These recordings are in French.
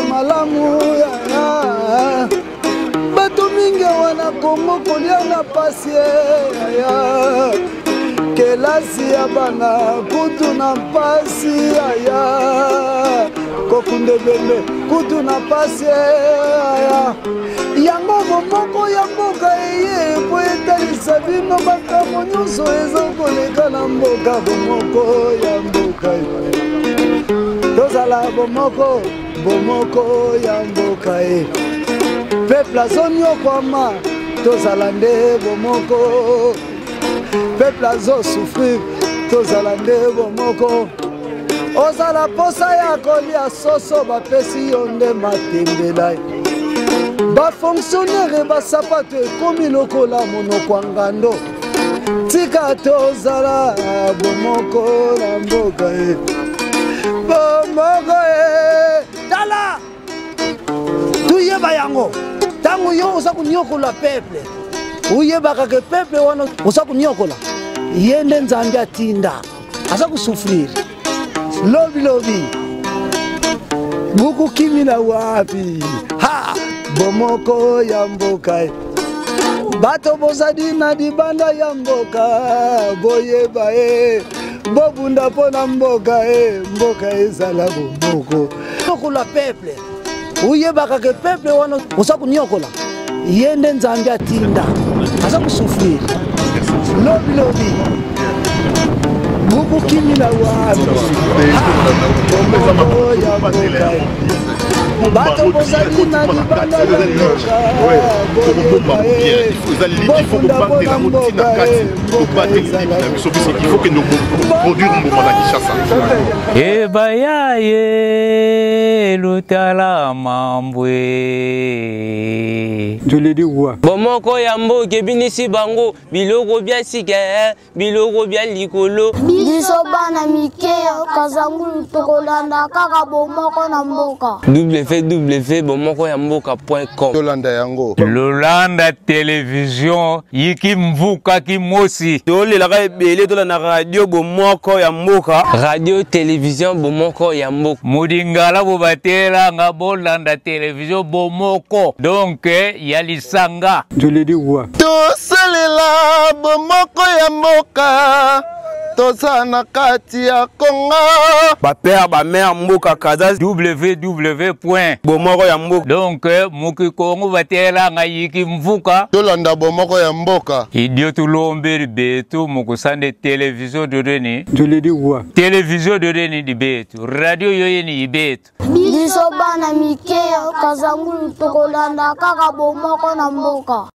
malamu yaya bato mingi wana Kongo kolia na pasi yaya kelasi ya bana kutu na pasi yaya kokunde bembe kutu na pasi yaya yango bomoko ya mboka eye po etalisa bino makambo nyonso eza koleka na mboka bomoko ya mboka tozala bomoko ya mboka peuple azonyokwama tozala nde bomoko peuple azosouffrir tozala nde bomoko ozala posa ya kolia soso bapesi yo nde matembela bafonctionnaire basapato ekomi lokola monoko ya ngando tika tozala bomoko na mboka bomoko tala tuyeba yango ntango yo oza konyokola peuple uyebaka ke peuple wana oza konyokola ye nde nzambe atinda aza kosouffrir lobilobi bukukimila wapi ha bomoko ya mboka bato bozali na libanda ya mboka boyeba bobunda mpona mboka mboka ezala bomoko nyokola peuple uyebaka ke peuple wana oza konyokola ye nde nzambe atinda aza kosouffrir lobilobi bukukimila wapi bomoko ya mboka bato bozali na libanda ya mboka bofunda mpona mboka ebaya ye lutala mambwe bomoko ya mboka ebinisi bango biloko bya sika biloko bya likolo biso bana mike kazangulu tokolanda kaka bomoko na mboka www.bomokoyamboka.com Lolanda yango Lolanda télévision yiki mvuka kimosi tolelaka ebele tolanda radio bomoko ya mboka radio télévision bomoko ya mboka mudingala bobatela nga bolanda télévision bomoko donc ya lisanga tosalela bomoko ya mboka toza na kati ya Kongo bapère bamère mboka kaza www.bomoko ya mboka donc muki Kongo batela nga yiki mvuka tolanda bomoko ya mboka idio tulombeli betu mukusande télévision dodeni télévision dodeni di betu radio yoyeni ibetu biso bana mike kazangulu tokolanda kaka bomoko na mboka.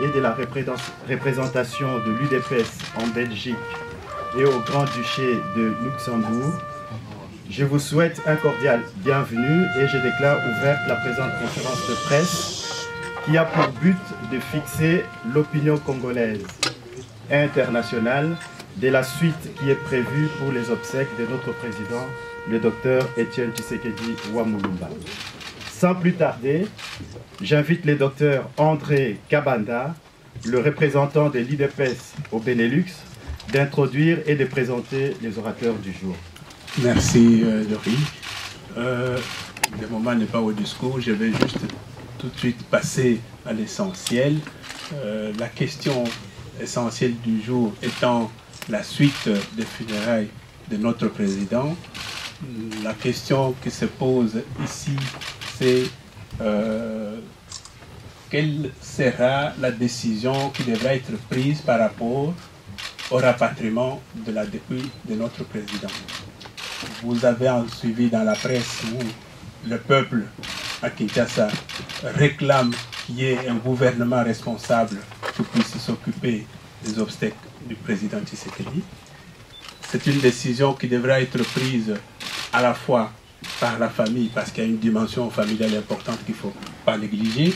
Et de la représentation de l'UDPS en Belgique et au Grand-Duché de Luxembourg, je vous souhaite un cordial bienvenue et je déclare ouverte la présente conférence de presse qui a pour but de fixer l'opinion congolaise et internationale de la suite qui est prévue pour les obsèques de notre président, le docteur Etienne Tshisekedi Wamulumba. Sans plus tarder, j'invite le docteur André Kabanda, le représentant de l'IDPS au Benelux, d'introduire et de présenter les orateurs du jour. Merci Laurie. Le moment n'est pas au discours, je vais juste tout de suite passer à l'essentiel. La question essentielle du jour étant la suite des funérailles de notre président. La question qui se pose ici, c'est quelle sera la décision qui devra être prise par rapport au rapatriement de la dépouille de notre président. Vous avez suivi dans la presse où le peuple à Kinshasa réclame qu'il y ait un gouvernement responsable qui puisse s'occuper des obstacles du président Tshisekedi. C'est une décision qui devra être prise à la fois par la famille, parce qu'il y a une dimension familiale importante qu'il ne faut pas négliger,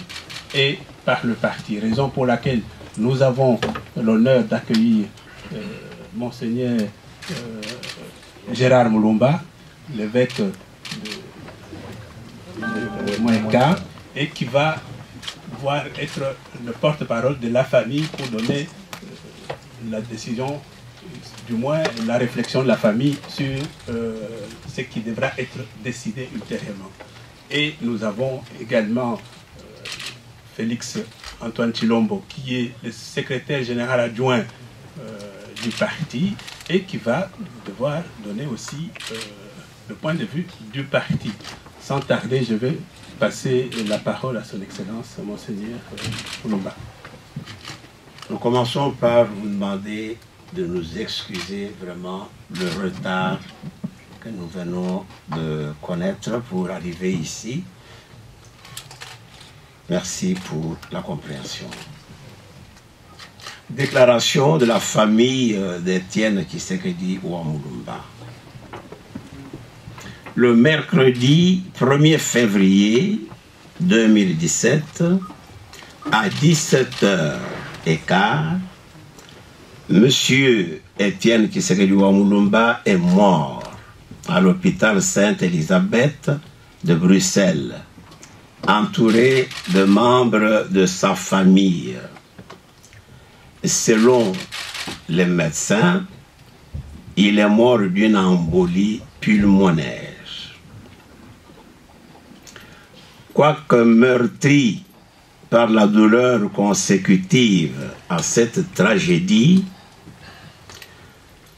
et par le parti. Raison pour laquelle nous avons l'honneur d'accueillir Monseigneur Gérard Moulumba, l'évêque de Mwenga, et qui va être le porte-parole de la famille pour donner la décision, du moins la réflexion de la famille sur ce qui devra être décidé ultérieurement. Et nous avons également Félix Antoine Chilombo, qui est le secrétaire général adjoint du parti et qui va devoir donner aussi le point de vue du parti. Sans tarder, je vais passer la parole à son Excellence, Monseigneur Moulumba. Nous commençons par vous demander de nous excuser vraiment le retard que nous venons de connaître pour arriver ici. Merci pour la compréhension. Déclaration de la famille d'Étienne Tshisekedi Ouamoulumba. Le mercredi 1er février 2017, à 17h15, Monsieur Étienne Tshisekedi Ouamoulumba est mort à l'hôpital Sainte-Élisabeth de Bruxelles, entouré de membres de sa famille. Selon les médecins, il est mort d'une embolie pulmonaire. Quoique meurtri par la douleur consécutive à cette tragédie,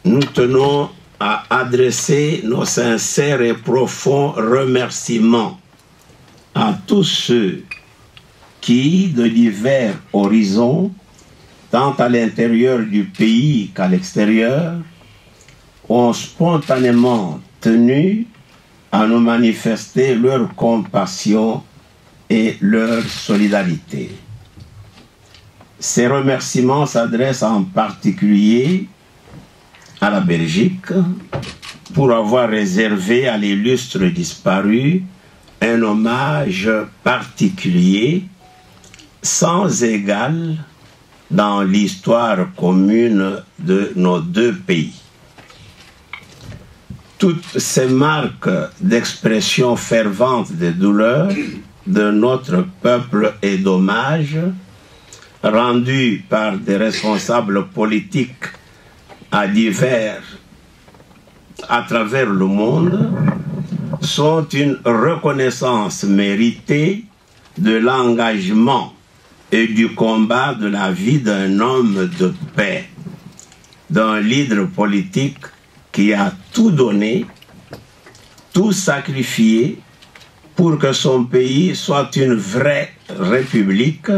nous tenons à adresser nos sincères et profonds remerciements à tous ceux qui, de divers horizons, tant à l'intérieur du pays qu'à l'extérieur, ont spontanément tenu à nous manifester leur compassion et leur solidarité. Ces remerciements s'adressent en particulier à la Belgique pour avoir réservé à l'illustre disparu un hommage particulier sans égal dans l'histoire commune de nos deux pays. Toutes ces marques d'expression fervente des douleurs de notre peuple et d'hommage rendus par des responsables politiques à travers le monde sont une reconnaissance méritée de l'engagement et du combat de la vie d'un homme de paix, d'un leader politique qui a tout donné, tout sacrifié pour que son pays soit une vraie république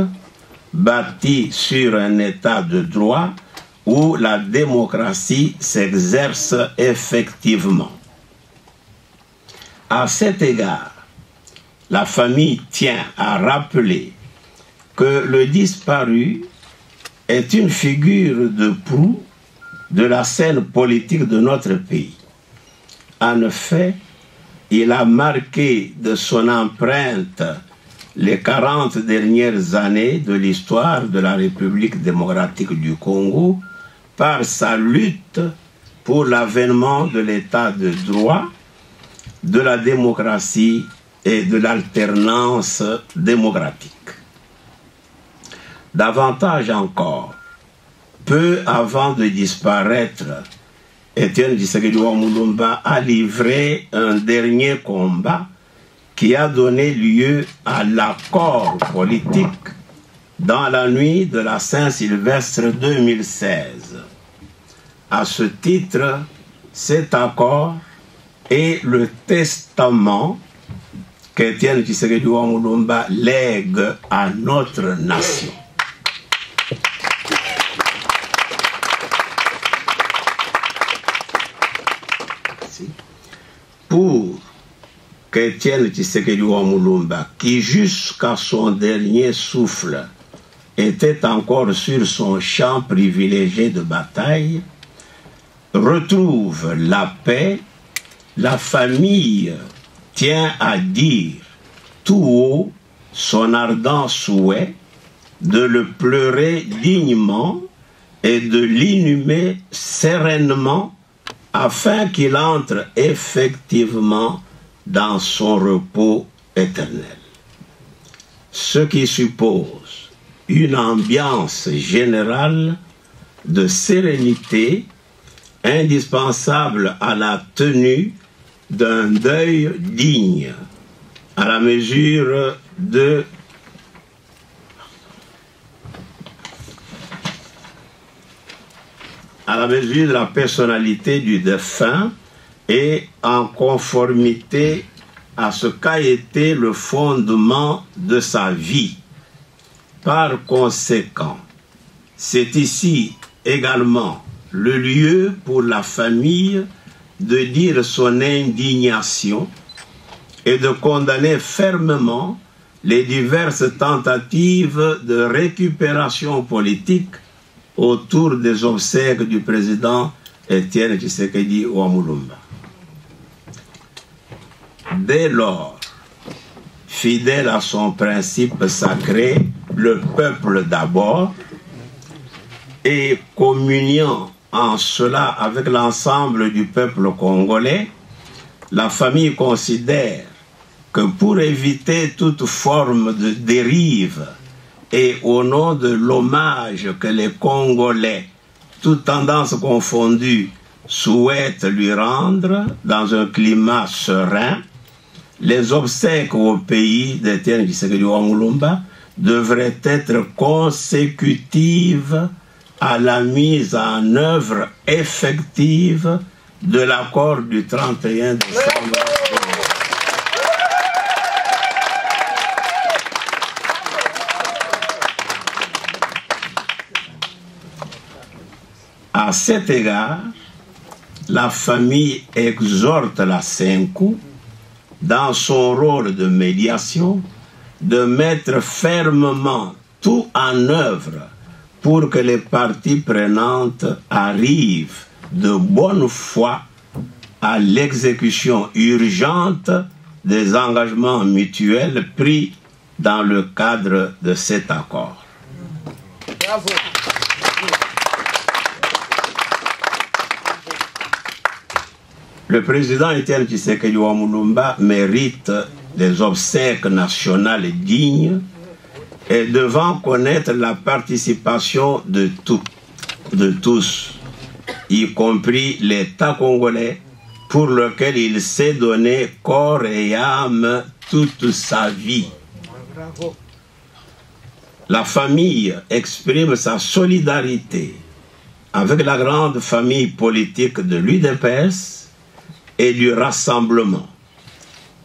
bâtie sur un état de droit où la démocratie s'exerce effectivement. À cet égard, la famille tient à rappeler que le disparu est une figure de proue de la scène politique de notre pays. En effet, il a marqué de son empreinte les 40 dernières années de l'histoire de la République démocratique du Congo par sa lutte pour l'avènement de l'état de droit, de la démocratie et de l'alternance démocratique. Davantage encore, peu avant de disparaître, Étienne Tshisekedi Ouamoulumba a livré un dernier combat qui a donné lieu à l'accord politique dans la nuit de la Saint-Sylvestre 2016. À ce titre, cet accord et le testament qu'Étienne Tshisekedi Mulumba lègue à notre nation. Pour qu'Étienne Tshisekedi Mulumba, qui jusqu'à son dernier souffle était encore sur son champ privilégié de bataille, retrouve la paix, la famille tient à dire tout haut son ardent souhait de le pleurer dignement et de l'inhumer sereinement afin qu'il entre effectivement dans son repos éternel. Ce qui suppose une ambiance générale de sérénité indispensable à la tenue d'un deuil digne, à la mesure de la personnalité du défunt et en conformité à ce qu'a été le fondement de sa vie. Par conséquent, c'est ici également le lieu pour la famille de dire son indignation et de condamner fermement les diverses tentatives de récupération politique autour des obsèques du président Étienne Tshisekedi Mulumba. Dès lors, fidèle à son principe sacré, le peuple d'abord, et communiant en cela avec l'ensemble du peuple congolais, la famille considère que pour éviter toute forme de dérive et au nom de l'hommage que les Congolais, toutes tendances confondues, souhaitent lui rendre dans un climat serein, les obsèques au pays d'Étienne Tshisekedi Mulumba devraient être consécutives à la mise en œuvre effective de l'accord du 31 décembre. À cet égard, la famille exhorte la Senkou, dans son rôle de médiation, de mettre fermement tout en œuvre pour que les parties prenantes arrivent de bonne foi à l'exécution urgente des engagements mutuels pris dans le cadre de cet accord. Bravo. Le président Étienne Tshisekedi Mulumba mérite des obsèques nationales dignes et devant connaître la participation de tous, y compris l'État congolais, pour lequel il s'est donné corps et âme toute sa vie. La famille exprime sa solidarité avec la grande famille politique de l'UDPS et du Rassemblement,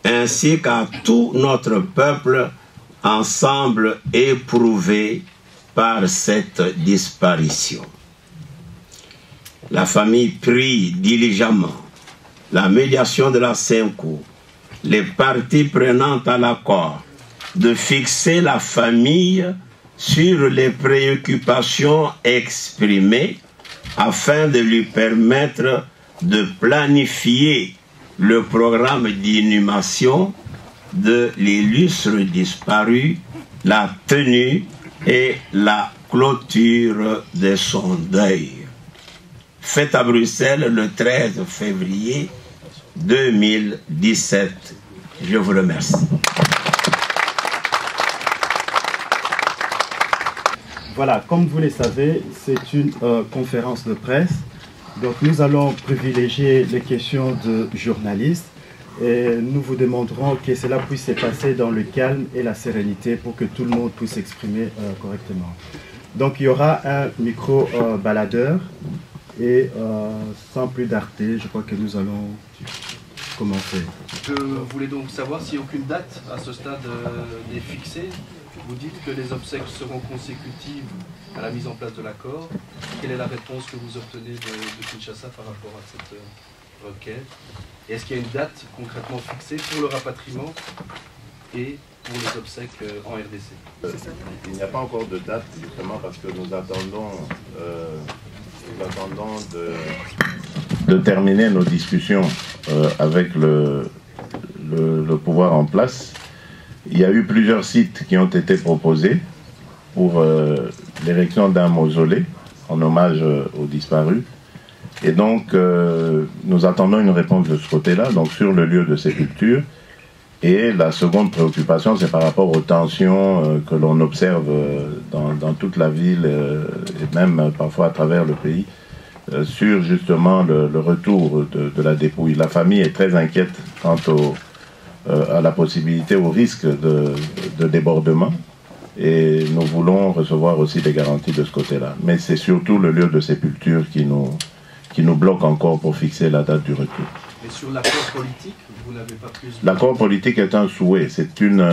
ainsi qu'à tout notre peuple ensemble éprouvé par cette disparition. La famille prie diligemment la médiation de la Senkou, les parties prenantes à l'accord, de fixer la famille sur les préoccupations exprimées afin de lui permettre de planifier le programme d'inhumation de l'illustre disparu, la tenue et la clôture de son deuil. Fait à Bruxelles le 13 février 2017. Je vous remercie. Voilà, comme vous le savez, c'est une conférence de presse. Donc nous allons privilégier les questions de journalistes et nous vous demanderons que cela puisse se passer dans le calme et la sérénité pour que tout le monde puisse s'exprimer correctement. Donc il y aura un micro baladeur et sans plus d'arté, je crois que nous allons comment faire. Je voulais donc savoir si aucune date à ce stade n'est fixée. Vous dites que les obsèques seront consécutives à la mise en place de l'accord. Quelle est la réponse que vous obtenez de Kinshasa par rapport à cette requête? Et est-ce qu'il y a une date concrètement fixée pour le rapatriement et pour les obsèques en RDC? Il n'y a pas encore de date, justement parce que nous attendons de terminer nos discussions avec le pouvoir en place. Il y a eu plusieurs sites qui ont été proposés pour l'érection d'un mausolée en hommage aux disparus. Et donc, nous attendons une réponse de ce côté-là, donc sur le lieu de sépulture. Et la seconde préoccupation, c'est par rapport aux tensions que l'on observe dans toute la ville et même parfois à travers le pays sur justement le retour de la dépouille. La famille est très inquiète quant à la possibilité, au risque de débordement. Et nous voulons recevoir aussi des garanties de ce côté-là. Mais c'est surtout le lieu de sépulture qui nous bloque encore pour fixer la date du retour. Et sur l'accord politique, vous n'avez pas plus... L'accord politique est un souhait, c'est une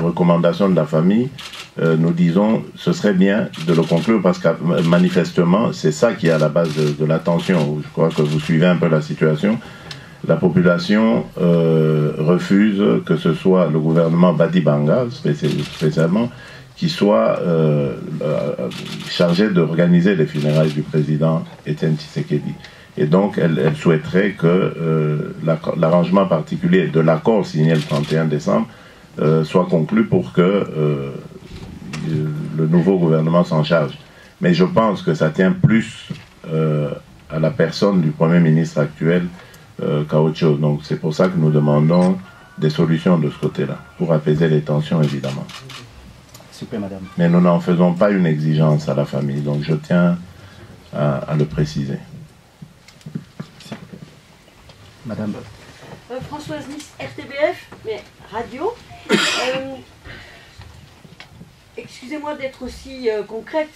recommandation de la famille. Nous disons, ce serait bien de le conclure parce que manifestement, c'est ça qui est à la base de la tension. Je crois que vous suivez un peu la situation. La population refuse que ce soit le gouvernement Badibanga, spécialement, qui soit chargé d'organiser les funérailles du président Étienne Tshisekedi. Et donc, elle souhaiterait que l'arrangement particulier de l'accord signé le 31 décembre soit conclu pour que le nouveau gouvernement s'en charge. Mais je pense que ça tient plus à la personne du Premier ministre actuel qu'à autre chose. Donc, c'est pour ça que nous demandons des solutions de ce côté-là, pour apaiser les tensions, évidemment. Super, madame. Mais nous n'en faisons pas une exigence à la famille, donc je tiens à le préciser. Madame. Françoise Nice, RTBF, mais radio. Excusez-moi d'être aussi concrète.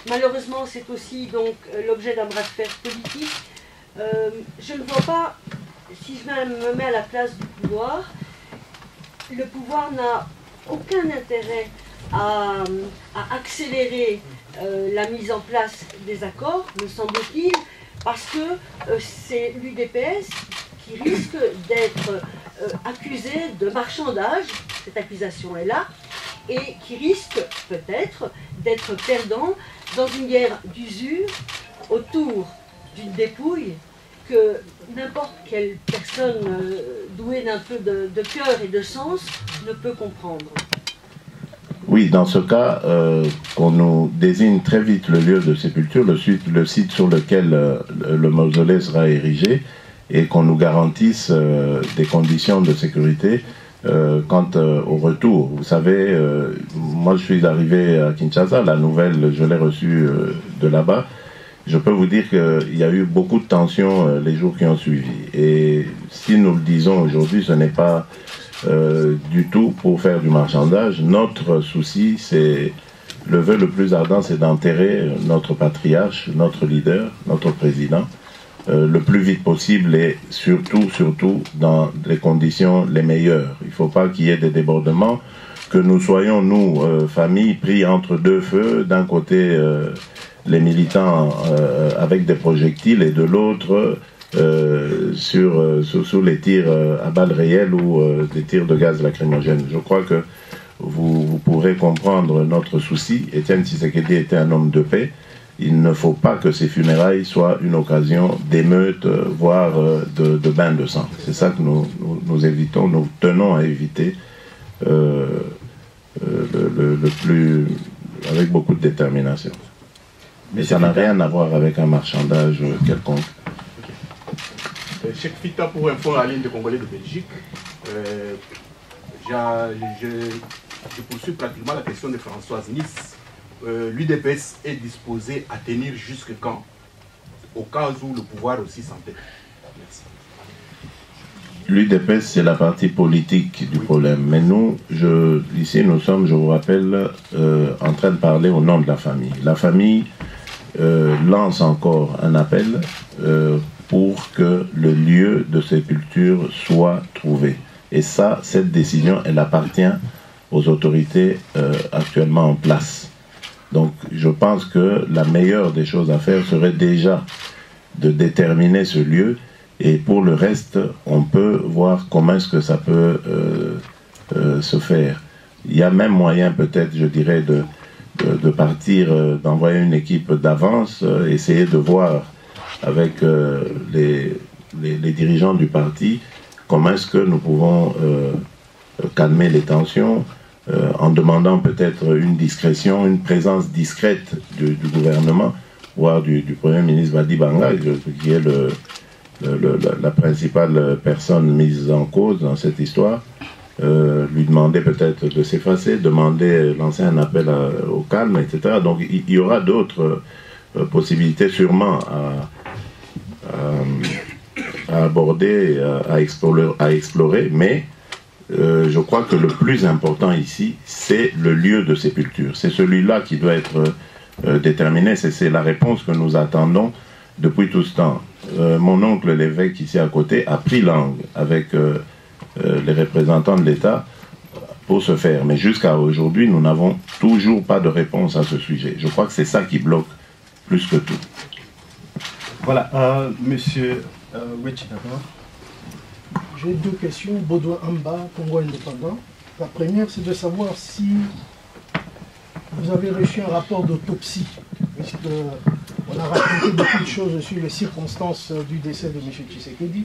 Malheureusement, c'est aussi donc l'objet d'un bras de fer politique. Je ne vois pas, si je me mets à la place du pouvoir, le pouvoir n'a aucun intérêt à accélérer la mise en place des accords, me semble-t-il, parce que c'est l'UDPS qui risque d'être accusé de marchandage, cette accusation est là, et qui risque peut-être d'être perdant dans une guerre d'usure autour d'une dépouille que n'importe quelle personne douée d'un peu de cœur et de sens ne peut comprendre. Oui, dans ce cas, qu'on nous désigne très vite le lieu de sépulture, le site sur lequel le mausolée sera érigé, et qu'on nous garantisse des conditions de sécurité quant au retour. Vous savez, moi je suis arrivé à Kinshasa, la nouvelle, je l'ai reçue de là-bas. Je peux vous dire qu'il y a eu beaucoup de tensions les jours qui ont suivi. Et si nous le disons aujourd'hui, ce n'est pas du tout pour faire du marchandage. Notre souci, c'est le vœu le plus ardent, c'est d'enterrer notre patriarche, notre leader, notre président, le plus vite possible et surtout dans les conditions les meilleures. Il ne faut pas qu'il y ait des débordements, que nous soyons, nous, famille, pris entre deux feux, d'un côté les militants avec des projectiles et de l'autre sous les tirs à balles réelles ou des tirs de gaz lacrymogène. Je crois que vous pourrez comprendre notre souci. Étienne Tshisekedi était un homme de paix. Il ne faut pas que ces funérailles soient une occasion d'émeute, voire de bain de sang. C'est ça que nous évitons, nous tenons à éviter le plus, avec beaucoup de détermination. Mais ça n'a rien à voir avec un marchandage quelconque. Cheikh Fita, pour info à la ligne de Congolais de Belgique, je poursuis pratiquement la question de Françoise Nice. L'UDPS est disposé à tenir jusque quand, au cas où le pouvoir aussi s'entête. L'UDPS, c'est la partie politique du problème. Mais nous, ici, nous sommes, je vous rappelle, en train de parler au nom de la famille. La famille lance encore un appel pour que le lieu de sépulture soit trouvé. Et ça, cette décision, elle appartient aux autorités actuellement en place. Donc je pense que la meilleure des choses à faire serait déjà de déterminer ce lieu, et pour le reste, on peut voir comment est-ce que ça peut se faire. Il y a même moyen peut-être, je dirais, de partir, d'envoyer une équipe d'avance, essayer de voir avec les dirigeants du parti comment est-ce que nous pouvons calmer les tensions, en demandant peut-être une discrétion, une présence discrète du gouvernement, voire du Premier ministre Wadi Banga, qui est la principale personne mise en cause dans cette histoire, lui demander peut-être de s'effacer, lancer un appel au calme, etc. Donc il y aura d'autres possibilités sûrement à aborder, à explorer, mais je crois que le plus important ici, c'est le lieu de sépulture. C'est celui-là qui doit être déterminé. C'est la réponse que nous attendons depuis tout ce temps. Mon oncle, l'évêque ici à côté, a pris langue avec les représentants de l'État pour ce faire. Mais jusqu'à aujourd'hui, nous n'avons toujours pas de réponse à ce sujet. Je crois que c'est ça qui bloque plus que tout. Voilà, monsieur Wetchi d'abord. J'ai deux questions. Baudouin Amba, Congo indépendant. La première, c'est de savoir si vous avez reçu un rapport d'autopsie, puisqu'on a raconté beaucoup de choses sur les circonstances du décès de M. Tshisekedi.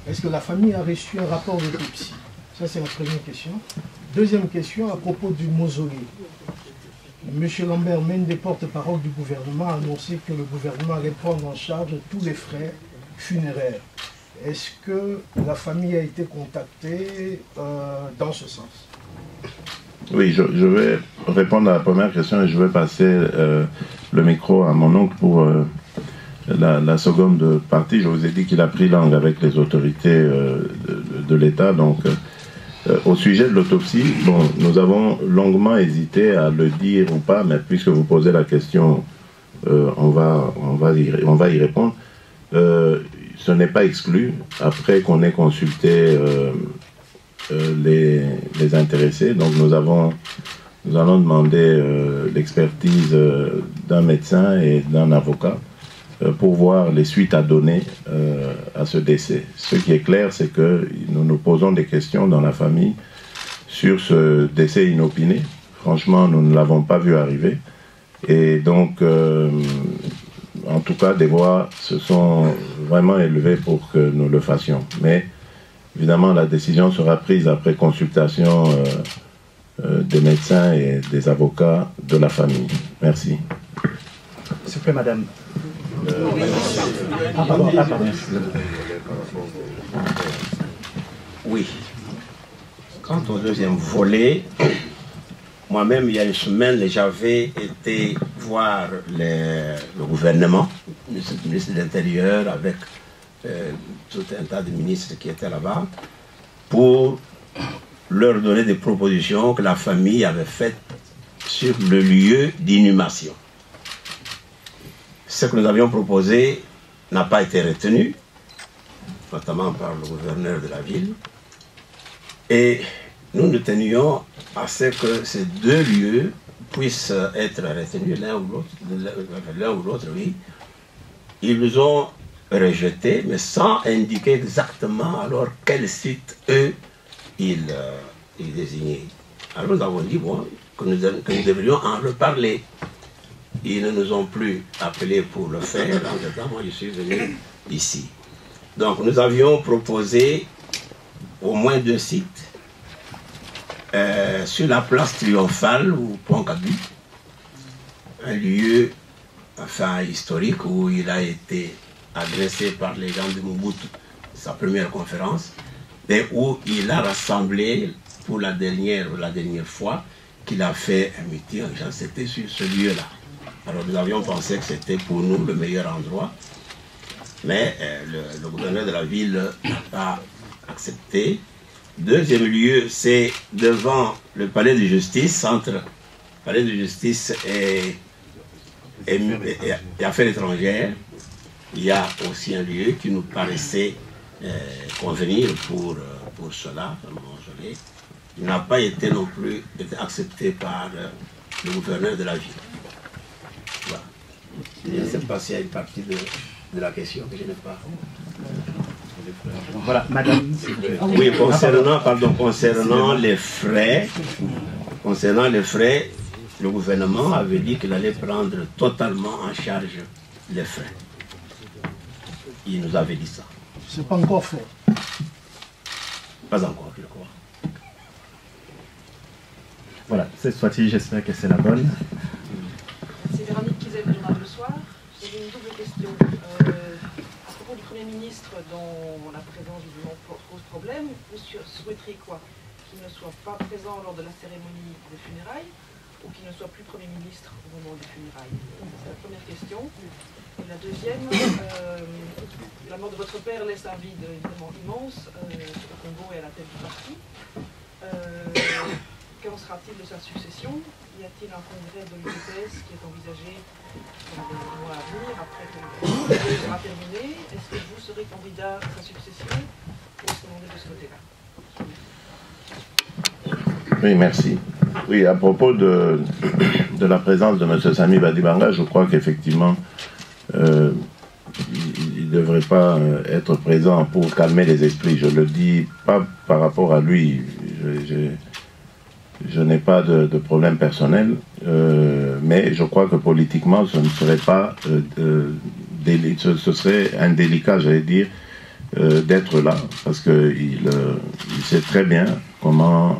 Est-ce que la famille a reçu un rapport d'autopsie? Ça, c'est la première question. Deuxième question, à propos du mausolée. M. Lambert Mende, porte-parole du gouvernement, a annoncé que le gouvernement allait prendre en charge tous les frais funéraires. Est-ce que la famille a été contactée dans ce sens? Oui, je vais répondre à la première question et je vais passer le micro à mon oncle pour la seconde partie. Je vous ai dit qu'il a pris langue avec les autorités de l'État. Donc, au sujet de l'autopsie, bon, nous avons longuement hésité à le dire ou pas, mais puisque vous posez la question, on va y répondre. Ce n'est pas exclu, après qu'on ait consulté les intéressés. Donc nous allons demander l'expertise d'un médecin et d'un avocat pour voir les suites à donner à ce décès. Ce qui est clair, c'est que nous nous posons des questions dans la famille sur ce décès inopiné. Franchement, nous ne l'avons pas vu arriver. Et donc, en tout cas, des voix se sont vraiment élevées pour que nous le fassions. Mais évidemment, la décision sera prise après consultation des médecins et des avocats de la famille. Merci. S'il vous plaît, madame. Oui. Quant au deuxième volet, moi-même, il y a une semaine, j'avais été voir le gouvernement, le ministre de l'Intérieur, avec tout un tas de ministres qui étaient là-bas, pour leur donner des propositions que la famille avait faites sur le lieu d'inhumation. Ce que nous avions proposé n'a pas été retenu, notamment par le gouverneur de la ville. Et nous nous tenions à ce que ces deux lieux puissent être retenus l'un ou l'autre, oui. Ils nous ont rejetés, mais sans indiquer exactement alors quel site, eux, ils désignaient. Alors nous avons dit, bon, que nous devrions en reparler. Ils ne nous ont plus appelés pour le faire. Entre-temps, moi, je suis venu ici. Donc, nous avions proposé au moins 2 sites. Sur la place triomphale ou Pont-Cabu, un lieu enfin, historique où il a été adressé par les gens de Mobutu sa première conférence et où il a rassemblé pour la dernière fois qu'il a fait un meeting, c'était sur ce lieu-là. Alors nous avions pensé que c'était pour nous le meilleur endroit, mais le gouverneur de la ville n'a pas accepté. Deuxième lieu, c'est devant le palais de justice, entre le palais de justice et affaires étrangères. il y a aussi un lieu qui nous paraissait convenir pour cela, le mausolée. Il n'a pas été non plus accepté par le gouverneur de la ville. Voilà. Je ne sais pas s'il y a une partie de la question que je n'ai pas. Voilà, madame. Oui, concernant les frais, le gouvernement avait dit qu'il allait prendre totalement en charge les frais. Il nous avait dit ça. C'est pas encore fait. Pas encore, je crois. Voilà, cette fois-ci, j'espère que c'est la bonne. C'est Véronique Kizet du Journal Le Soir. J'ai une double question. À propos du Premier ministre, dont la présence visiblement pose problème, vous souhaiteriez quoi? Qu'il ne soit pas présent lors de la cérémonie des funérailles ou qu'il ne soit plus Premier ministre au moment des funérailles? C'est la première question. Et la deuxième, la mort de votre père laisse un vide évidemment immense au Congo et à la tête du parti. Qu'en sera-t-il de sa succession? Y a-t-il un congrès de l'UDPS qui est envisagé dans les mois à venir, après que le congrès sera terminé? Est-ce que vous serez candidat à sa succession? Ou est-ce qu'on en est de ce côté-là? Oui, merci. Oui, à propos de la présence de M. Sami Badibanga, je crois qu'effectivement, il ne devrait pas être présent pour calmer les esprits. Je ne le dis pas par rapport à lui. Je n'ai pas de problème personnel, mais je crois que politiquement, ce ne serait pas ce serait indélicat, j'allais dire, d'être là, parce qu'il sait très bien comment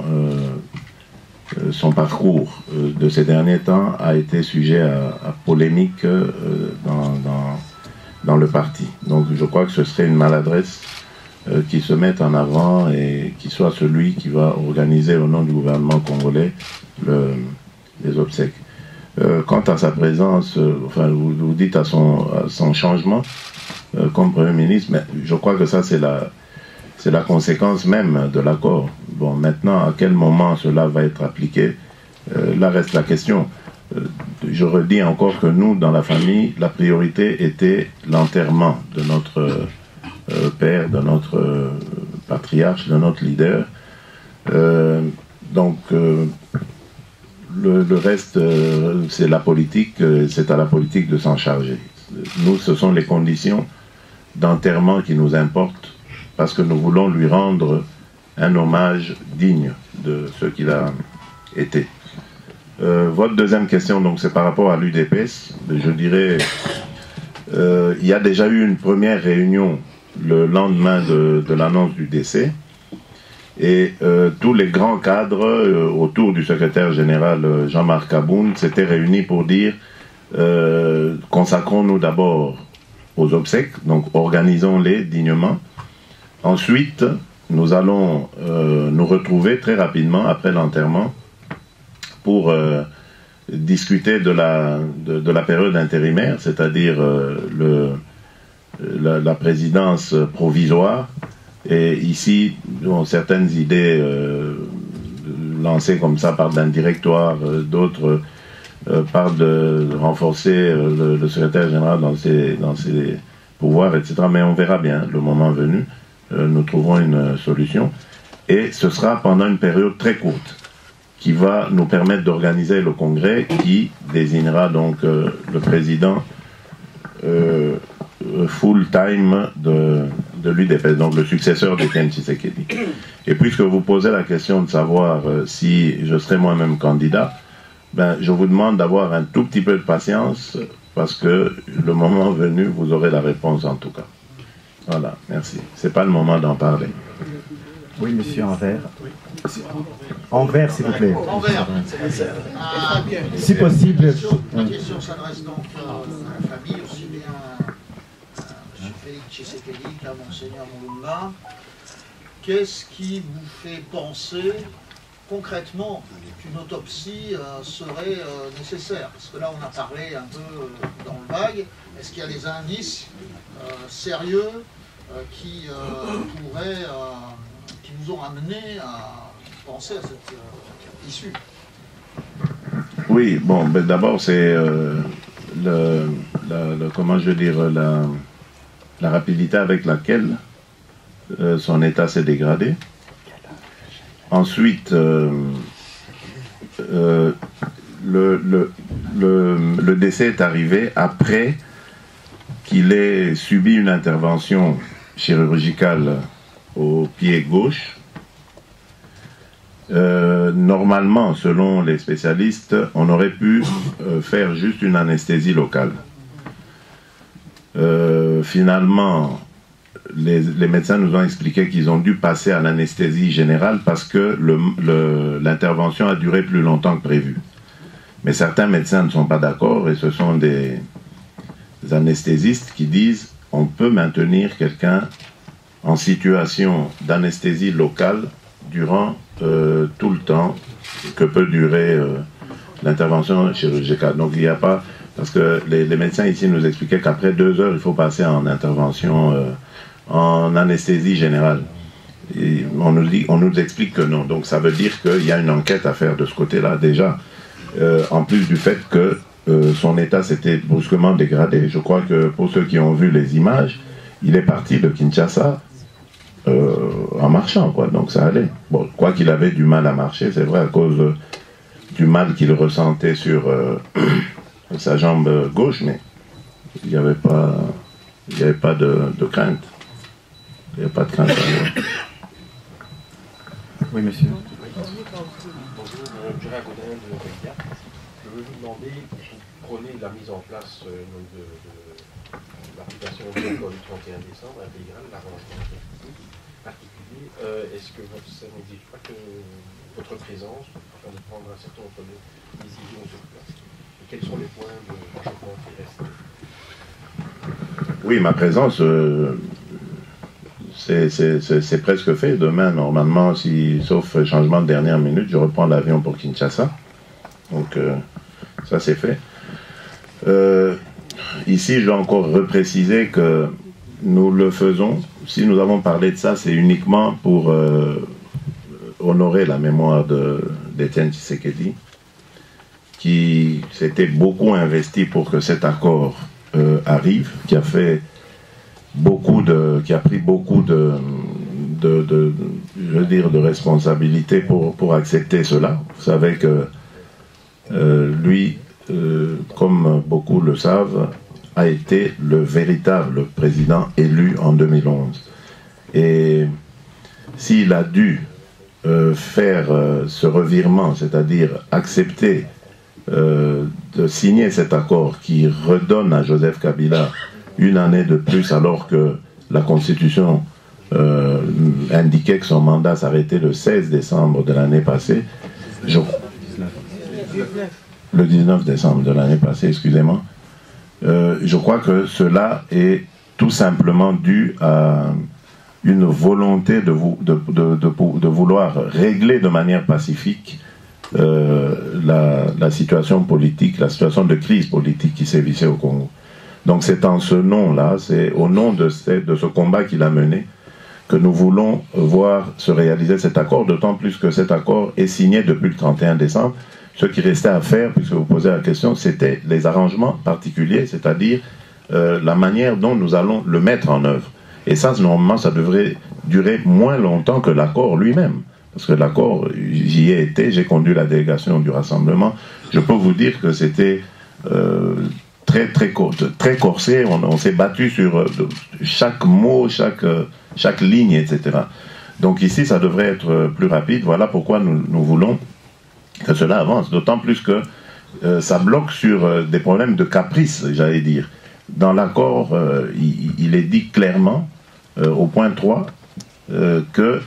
son parcours de ces derniers temps a été sujet à polémique dans le parti. Donc je crois que ce serait une maladresse qui se mette en avant et qui soit celui qui va organiser au nom du gouvernement congolais les obsèques. Quant à sa présence, enfin vous dites à son changement comme Premier ministre, mais je crois que ça c'est la conséquence même de l'accord. Bon, maintenant, à quel moment cela va être appliqué, là reste la question. Je redis encore que nous, dans la famille, la priorité était l'enterrement de notre père, de notre patriarche, de notre leader. Donc, le reste, c'est la politique, c'est à la politique de s'en charger. Nous, ce sont les conditions d'enterrement qui nous importent, parce que nous voulons lui rendre un hommage digne de ce qu'il a été. Votre deuxième question, donc, c'est par rapport à l'UDPS. Je dirais, il y a déjà eu une première réunion le lendemain de l'annonce du décès, et tous les grands cadres autour du secrétaire général Jean-Marc Aboun s'étaient réunis pour dire consacrons-nous d'abord aux obsèques, donc organisons-les dignement. Ensuite, nous allons nous retrouver très rapidement après l'enterrement pour discuter de la période intérimaire, c'est-à-dire la présidence provisoire. Et ici, certaines idées lancées comme ça parlent d'un directoire, d'autres parlent de renforcer le secrétaire général dans ses pouvoirs, etc. Mais on verra bien, le moment venu, nous trouverons une solution. Et ce sera pendant une période très courte qui va nous permettre d'organiser le congrès qui désignera donc le président full-time de l'UDPS, donc le successeur d'Étienne Tshisekedi. Et puisque vous posez la question de savoir si je serai moi-même candidat, ben, je vous demande d'avoir un tout petit peu de patience, parce que le moment venu, vous aurez la réponse en tout cas. Voilà, merci. C'est pas le moment d'en parler. Oui, monsieur Envers. Envers, s'il vous plaît. Envers. Si possible. La question s'adresse donc à la famille, aussi bien à M. Félix Tshisekedi qu'à Monseigneur Mulumba. Qu'est-ce qui vous fait penser concrètement qu'une autopsie serait nécessaire? Parce que là, on a parlé un peu dans le vague. Est-ce qu'il y a des indices sérieux qui pourraient, qui vous ont amené à penser à cette issue? Oui, bon, ben d'abord c'est comment je veux dire, la rapidité avec laquelle son état s'est dégradé. Ensuite, le décès est arrivé après qu'il ait subi une intervention chirurgicale au pied gauche. Normalement, selon les spécialistes, on aurait pu faire juste une anesthésie locale. Finalement, les médecins nous ont expliqué qu'ils ont dû passer à l'anesthésie générale parce que l'intervention a duré plus longtemps que prévu. Mais certains médecins ne sont pas d'accord et ce sont des anesthésistes qui disent on peut maintenir quelqu'un en situation d'anesthésie locale durant tout le temps que peut durer l'intervention chirurgicale. Donc il n'y a pas... Parce que les médecins ici nous expliquaient qu'après 2 heures, il faut passer en intervention, en anesthésie générale. Et on nous explique que non. Donc ça veut dire qu'il y a une enquête à faire de ce côté-là déjà. En plus du fait que son état s'était brusquement dégradé. Je crois que pour ceux qui ont vu les images, il est parti de Kinshasa en marchant, quoi. Donc ça allait. Bon, quoi qu'il avait du mal à marcher, c'est vrai, à cause du mal qu'il ressentait sur sa jambe gauche, mais il n'y avait pas de crainte. Il n'y avait pas de crainte. Oui, monsieur. Bonjour, Gérard Godin de Regia. Je veux vous demander, vous prenez la mise en place de l'application du 31 décembre intégrale, l'arrangement particulier. Est-ce que ça n'exige pas que votre présence afin de prendre un certain nombre de décisions sur place? Et quels sont les points d'achoppement qui restent? Oui, ma présence, c'est presque fait. Demain, normalement, sauf changement de dernière minute, je reprends l'avion pour Kinshasa. Donc, ça c'est fait. Ici, je dois encore repréciser que nous le faisons. Si nous avons parlé de ça, c'est uniquement pour honorer la mémoire d'Étienne Tshisekedi, qui s'était beaucoup investi pour que cet accord arrive, qui a pris beaucoup de responsabilités pour accepter cela. Vous savez que lui, comme beaucoup le savent, a été le véritable président élu en 2011. Et s'il a dû faire ce revirement, c'est-à-dire accepter de signer cet accord qui redonne à Joseph Kabila une année de plus alors que la Constitution indiquait que son mandat s'arrêtait le 16 décembre de l'année passée, le 19 décembre de l'année passée, excusez-moi. Je crois que cela est tout simplement dû à une volonté de vouloir régler de manière pacifique la situation politique, la situation de crise politique qui sévissait au Congo. Donc c'est en ce nom-là, c'est au nom de ce combat qu'il a mené que nous voulons voir se réaliser cet accord, d'autant plus que cet accord est signé depuis le 31 décembre. Ce qui restait à faire, puisque vous posez la question, c'était les arrangements particuliers, c'est-à-dire la manière dont nous allons le mettre en œuvre. Et ça, normalement, ça devrait durer moins longtemps que l'accord lui-même. Parce que l'accord, j'y ai été, j'ai conduit la délégation du rassemblement. Je peux vous dire que c'était très corsé. On s'est battu sur chaque mot, chaque ligne, etc. Donc ici, ça devrait être plus rapide. Voilà pourquoi nous voulons que cela avance. D'autant plus que ça bloque sur des problèmes de caprice, j'allais dire. Dans l'accord, il est dit clairement, au point 3, que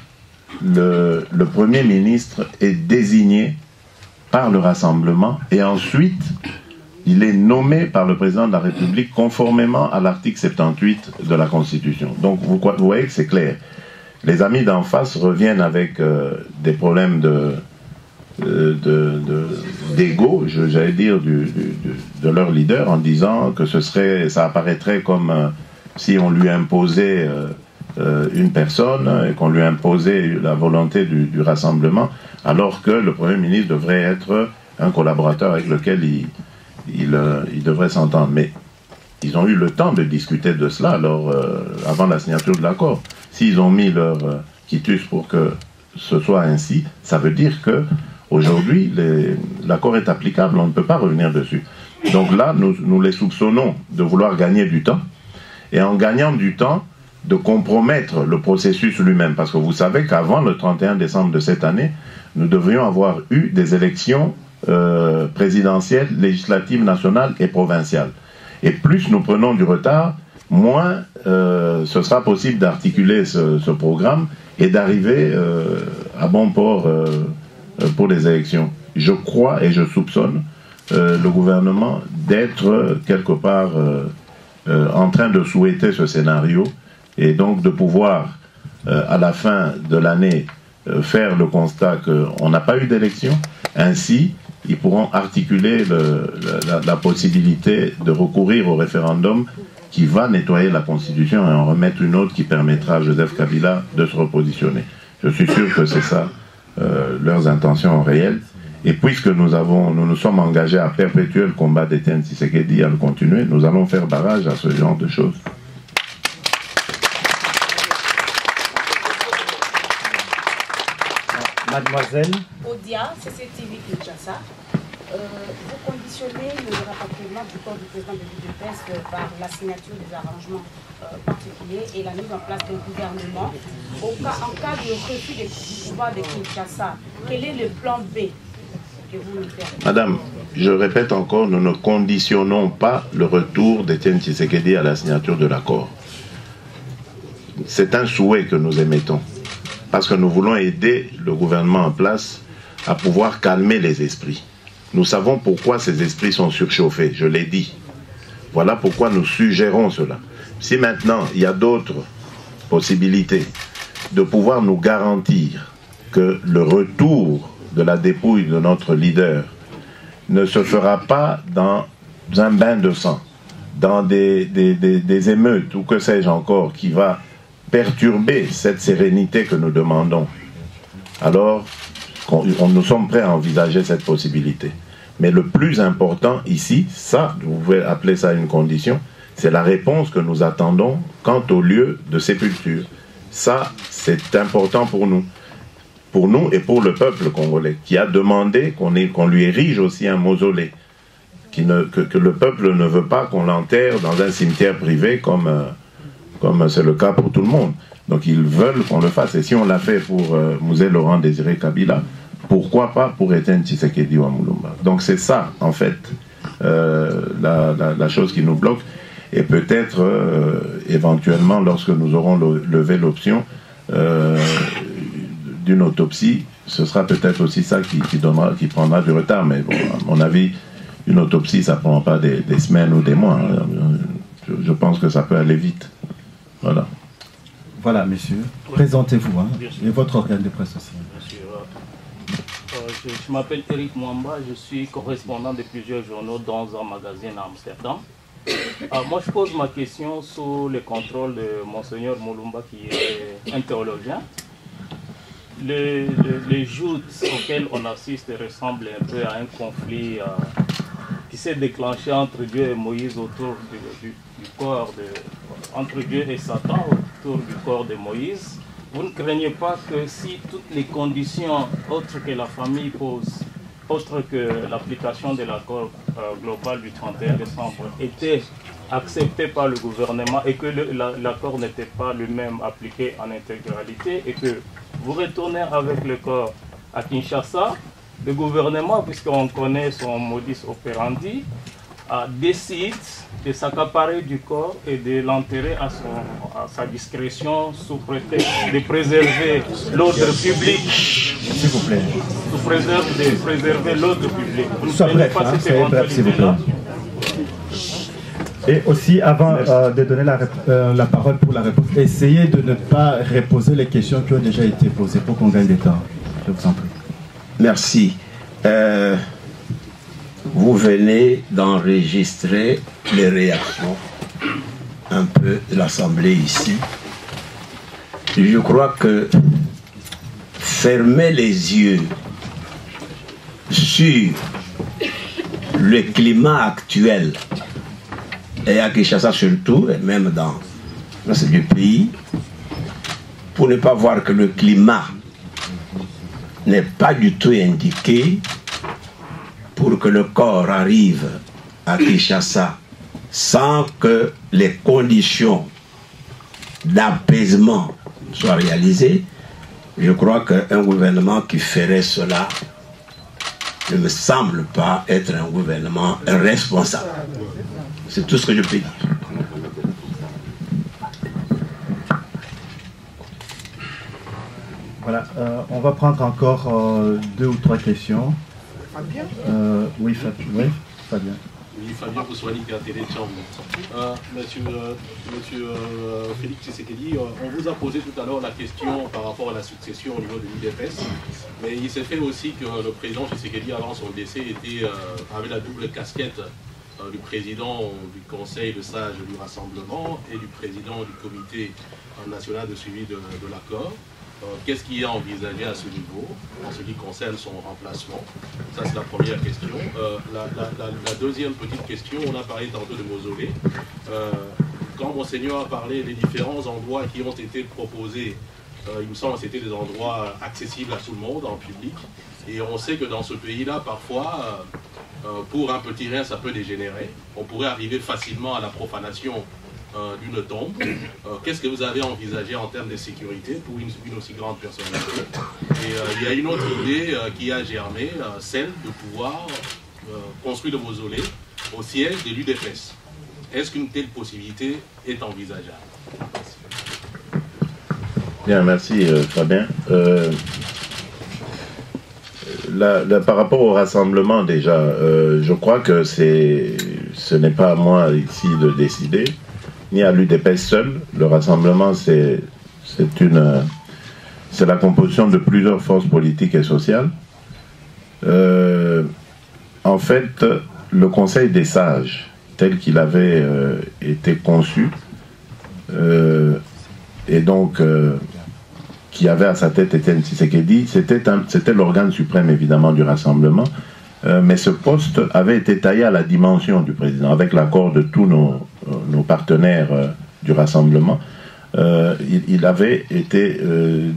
le Premier ministre est désigné par le Rassemblement et ensuite il est nommé par le président de la République conformément à l'article 78 de la Constitution. Donc vous voyez que c'est clair. Les amis d'en face reviennent avec des problèmes d'ego, j'allais dire, de leur leader, en disant que ça apparaîtrait comme si on lui imposait une personne et qu'on lui imposait la volonté du rassemblement, alors que le Premier ministre devrait être un collaborateur avec lequel il devrait s'entendre. Mais ils ont eu le temps de discuter de cela avant la signature de l'accord. S'ils ont mis leur quitus pour que ce soit ainsi, ça veut dire que aujourd'hui l'accord est applicable, on ne peut pas revenir dessus. Donc là, nous les soupçonnons de vouloir gagner du temps, et en gagnant du temps, de compromettre le processus lui-même. Parce que vous savez qu'avant le 31 décembre de cette année, nous devrions avoir eu des élections présidentielles, législatives, nationales et provinciales. Et plus nous prenons du retard, moins ce sera possible d'articuler ce programme et d'arriver à bon port pour les élections. Je crois et je soupçonne le gouvernement d'être quelque part en train de souhaiter ce scénario, et donc de pouvoir à la fin de l'année faire le constat qu'on n'a pas eu d'élection. Ainsi, ils pourront articuler la possibilité de recourir au référendum qui va nettoyer la Constitution et en remettre une autre qui permettra à Joseph Kabila de se repositionner. Je suis sûr que c'est ça leurs intentions réelles. Et puisque nous nous sommes engagés à perpétuer le combat d'Étienne Tshisekedi, à le continuer, nous allons faire barrage à ce genre de choses. Mademoiselle Odia, CCTV Kinshasa. Vous conditionnez le rapatriement du corps du président de l'UDPS par la signature des arrangements particuliers et la mise en place d'un gouvernement. En cas de refus du pouvoir de Kinshasa, quel est le plan B que vous nous faites? Madame, je répète encore, nous ne conditionnons pas le retour d'Étienne Tshisekedi à la signature de l'accord. C'est un souhait que nous émettons, parce que nous voulons aider le gouvernement en place à pouvoir calmer les esprits. Nous savons pourquoi ces esprits sont surchauffés, je l'ai dit. Voilà pourquoi nous suggérons cela. Si maintenant il y a d'autres possibilités de pouvoir nous garantir que le retour de la dépouille de notre leader ne se fera pas dans un bain de sang, dans des émeutes ou que sais-je encore, qui va perturber cette sérénité que nous demandons, alors nous sommes prêts à envisager cette possibilité. Mais le plus important ici, ça, vous pouvez appeler ça une condition, c'est la réponse que nous attendons quant au lieu de sépulture. Ça, c'est important pour nous et pour le peuple congolais, qui a demandé qu'on lui érige aussi un mausolée, que le peuple ne veut pas qu'on l'enterre dans un cimetière privé comme c'est le cas pour tout le monde. Donc ils veulent qu'on le fasse. Et si on l'a fait pour Mouzé Laurent Désiré Kabila, pourquoi pas pour Étienne Tshisekedi ou Mulumba? Donc c'est ça, en fait, la chose qui nous bloque. Et peut-être, éventuellement, lorsque nous aurons levé l'option d'une autopsie, ce sera peut-être aussi ça qui prendra du retard. Mais bon, à mon avis, une autopsie, ça ne prend pas des semaines ou des mois. Je pense que ça peut aller vite. Voilà. Voilà, monsieur. Présentez-vous, hein, et votre organe de presse aussi. Je m'appelle Eric Mwamba, je suis correspondant de plusieurs journaux dans un magazine à Amsterdam. Moi, je pose ma question sous le contrôle de Monseigneur Mulumba, qui est un théologien. Les joutes auxquelles on assiste ressemblent un peu à un conflit qui s'est déclenché entre Dieu et Moïse autour du corps entre Dieu et Satan autour du corps de Moïse. Vous ne craignez pas que si toutes les conditions autres que la famille pose, autres que l'application de l'accord global du 31 décembre étaient acceptées par le gouvernement et que l'accord n'était pas lui-même appliqué en intégralité et que vous retournez avec le corps à Kinshasa, le gouvernement, puisqu'on connaît son modus operandi, décide de s'accaparer du corps et de l'enterrer à sa discrétion sous prétexte de préserver l'ordre public. S'il vous plaît. De préserver l'ordre public. Vous ne soyez bref, pas cette soyez bref, s'il vous plaît. Et aussi, avant de donner la parole pour la réponse, essayez de ne pas reposer les questions qui ont déjà été posées pour qu'on gagne du temps. Je vous en prie. Merci. Vous venez d'enregistrer les réactions un peu de l'Assemblée ici. Je crois que fermer les yeux sur le climat actuel et à Kinshasa surtout, et même dans le reste du pays, pour ne pas voir que le climat n'est pas du tout indiqué pour que le corps arrive à Kinshasa sans que les conditions d'apaisement soient réalisées. Je crois qu'un gouvernement qui ferait cela ne me semble pas être un gouvernement responsable. C'est tout ce que je peux dire. Voilà, on va prendre encore 2 ou 3 questions. Fabien Oui, Fabien. Oui, Fabien Poussouani, télé de Chambre. Monsieur Félix Tshisekedi, on vous a posé tout à l'heure la question par rapport à la succession au niveau de l'UDPS, mais il s'est fait aussi que le président Tshisekedi, avant son décès, avait la double casquette du président du Conseil de sages du Rassemblement et du président du Comité national de suivi de l'accord. Qu'est-ce qui est envisagé à ce niveau en ce qui concerne son remplacement? Ça, c'est la première question. La deuxième petite question, on a parlé tantôt de mausolée. Quand Monseigneur a parlé des différents endroits qui ont été proposés, il me semble que c'était des endroits accessibles à tout le monde, en public. Et on sait que dans ce pays-là, parfois, pour un petit rien, ça peut dégénérer. On pourrait arriver facilement à la profanation d'une tombe. Qu'est-ce que vous avez envisagé en termes de sécurité pour une aussi grande personnalité? Et il y a une autre idée qui a germé, celle de pouvoir construire le mausolée au siège de l'UDPS. Est-ce qu'une telle possibilité est envisageable? Bien, merci Fabien. Par rapport au rassemblement déjà, je crois que ce n'est pas à moi ici de décider, ni à l'UDPS seul. Le rassemblement, c'est la composition de plusieurs forces politiques et sociales. En fait, le Conseil des sages, tel qu'il avait été conçu, et donc qui avait à sa tête Étienne Tshisekedi, c'était l'organe suprême évidemment du rassemblement, mais ce poste avait été taillé à la dimension du président, avec l'accord de tous nos partenaires du rassemblement. Il avait été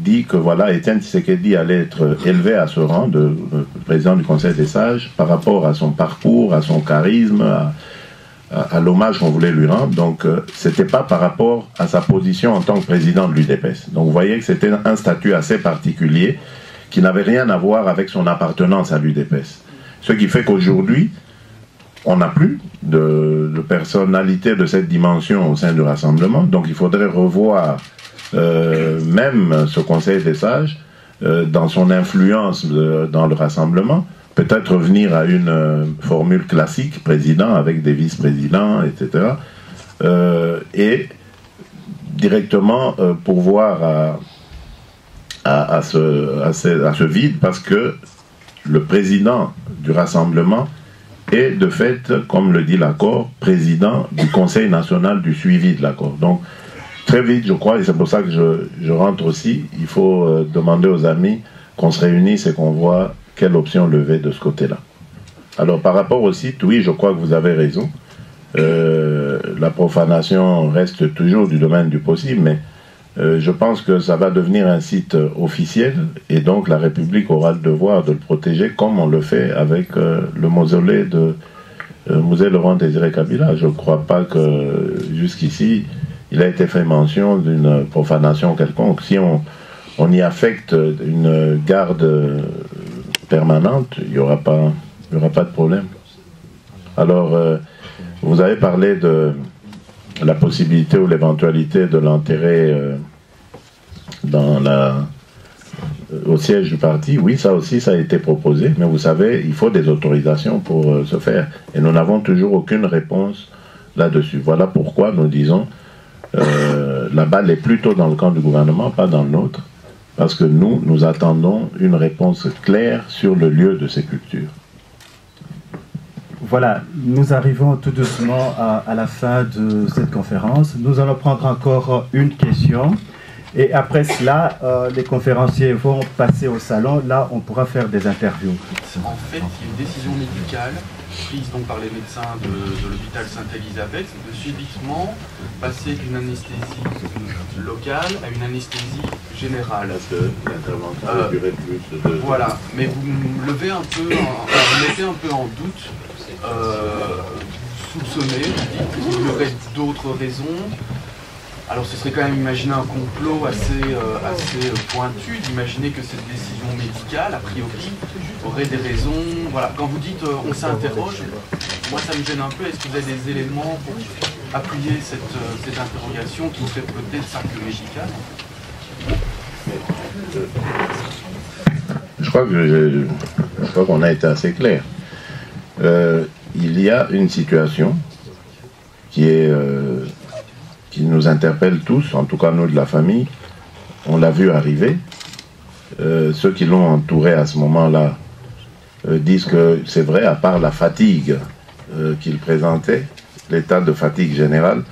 dit que voilà, Étienne Tshisekedi allait être élevé à ce rang de président du Conseil des sages par rapport à son parcours, à son charisme, à l'hommage qu'on voulait lui rendre. Donc c'était pas par rapport à sa position en tant que président de l'UDPS. Donc vous voyez que c'était un statut assez particulier qui n'avait rien à voir avec son appartenance à l'UDPS. Ce qui fait qu'aujourd'hui, on n'a plus de personnalité de cette dimension au sein du rassemblement. Donc il faudrait revoir même ce Conseil des sages dans son influence dans le rassemblement. Peut-être revenir à une formule classique, président avec des vice-présidents, etc. Et directement pourvoir à ce vide, parce que le président du rassemblement est de fait, comme le dit l'accord, président du Conseil national du suivi de l'accord. Donc très vite, je crois, et c'est pour ça que je rentre aussi, il faut demander aux amis qu'on se réunisse et qu'on voit quelle option lever de ce côté-là. Alors par rapport au site, oui, je crois que vous avez raison. La profanation reste toujours du domaine du possible, mais je pense que ça va devenir un site officiel et donc la République aura le devoir de le protéger comme on le fait avec le mausolée de Musée Laurent-Désiré Kabila. Je ne crois pas que jusqu'ici il a été fait mention d'une profanation quelconque. Si on y affecte une garde permanente, il n'y aura pas de problème. Alors, vous avez parlé de la possibilité ou l'éventualité de l'enterrer au siège du parti. Oui, ça aussi, ça a été proposé, mais vous savez, il faut des autorisations pour ce faire. Et nous n'avons toujours aucune réponse là-dessus. Voilà pourquoi nous disons la balle est plutôt dans le camp du gouvernement, pas dans le nôtre. Parce que nous attendons une réponse claire sur le lieu de sépulture. Voilà, nous arrivons tout doucement à la fin de cette conférence. Nous allons prendre encore une question. Et après cela, les conférenciers vont passer au salon. Là, on pourra faire des interviews. En fait, il y a une décision médicale prise donc par les médecins de l'hôpital Sainte-Élisabeth de subitement passer d'une anesthésie locale à une anesthésie générale. Parce que l'intervention a duré plus de 2 heures. Voilà, mais vous me levez un peu, vous mettez un peu en doute, soupçonnez, vous dites qu'il y aurait d'autres raisons. Alors ce serait quand même imaginer un complot assez pointu, d'imaginer que cette décision médicale, a priori, aurait des raisons. Voilà, quand vous dites on s'interroge, moi ça me gêne un peu. Est-ce que vous avez des éléments pour appuyer cette interrogation qui serait peut-être circuler médicale? Je crois qu'on a été assez clair. Il y a une situation qui nous interpelle tous, en tout cas nous de la famille. On l'a vu arriver. Ceux qui l'ont entouré à ce moment-là disent que c'est vrai, à part la fatigue qu'il présentait, l'état de fatigue générale,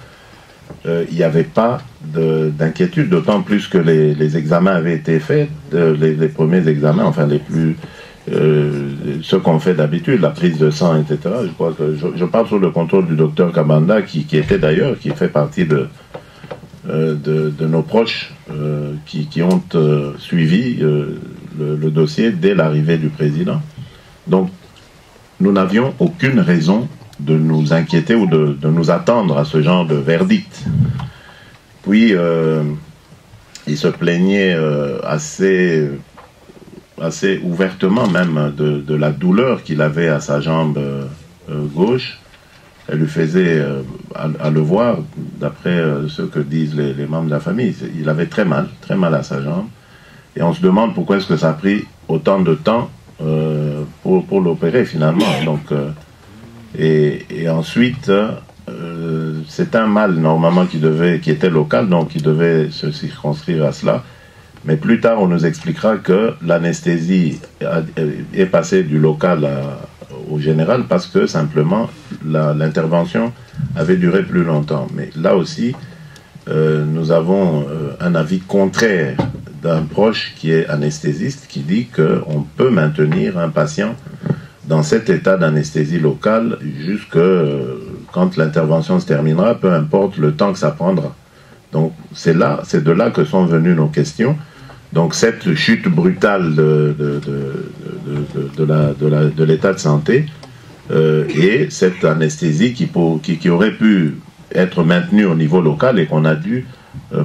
il n'y avait pas d'inquiétude, d'autant plus que les examens avaient été faits, les premiers examens, enfin les plus... ce qu'on fait d'habitude, la prise de sang, etc. Je crois que je parle sous le contrôle du docteur Kabanda, qui était d'ailleurs, qui fait partie de nos proches qui ont suivi le dossier dès l'arrivée du président. Donc, nous n'avions aucune raison de nous inquiéter ou de nous attendre à ce genre de verdict. Puis, il se plaignait assez ouvertement même de la douleur qu'il avait à sa jambe gauche. Elle lui faisait, à le voir, d'après ce que disent les membres de la famille, il avait très mal à sa jambe. Et on se demande pourquoi est-ce que ça a pris autant de temps pour l'opérer finalement. Donc, et ensuite, c'est un mal normalement qui était local, donc qui devait se circonscrire à cela. Mais plus tard, on nous expliquera que l'anesthésie est passée du local au général parce que simplement l'intervention avait duré plus longtemps. Mais là aussi, nous avons un avis contraire d'un proche qui est anesthésiste qui dit qu'on peut maintenir un patient dans cet état d'anesthésie locale jusque quand l'intervention se terminera, peu importe le temps que ça prendra. Donc c'est de là que sont venues nos questions. Donc cette chute brutale de l'état de santé et cette anesthésie qui aurait pu être maintenue au niveau local et qu'on a dû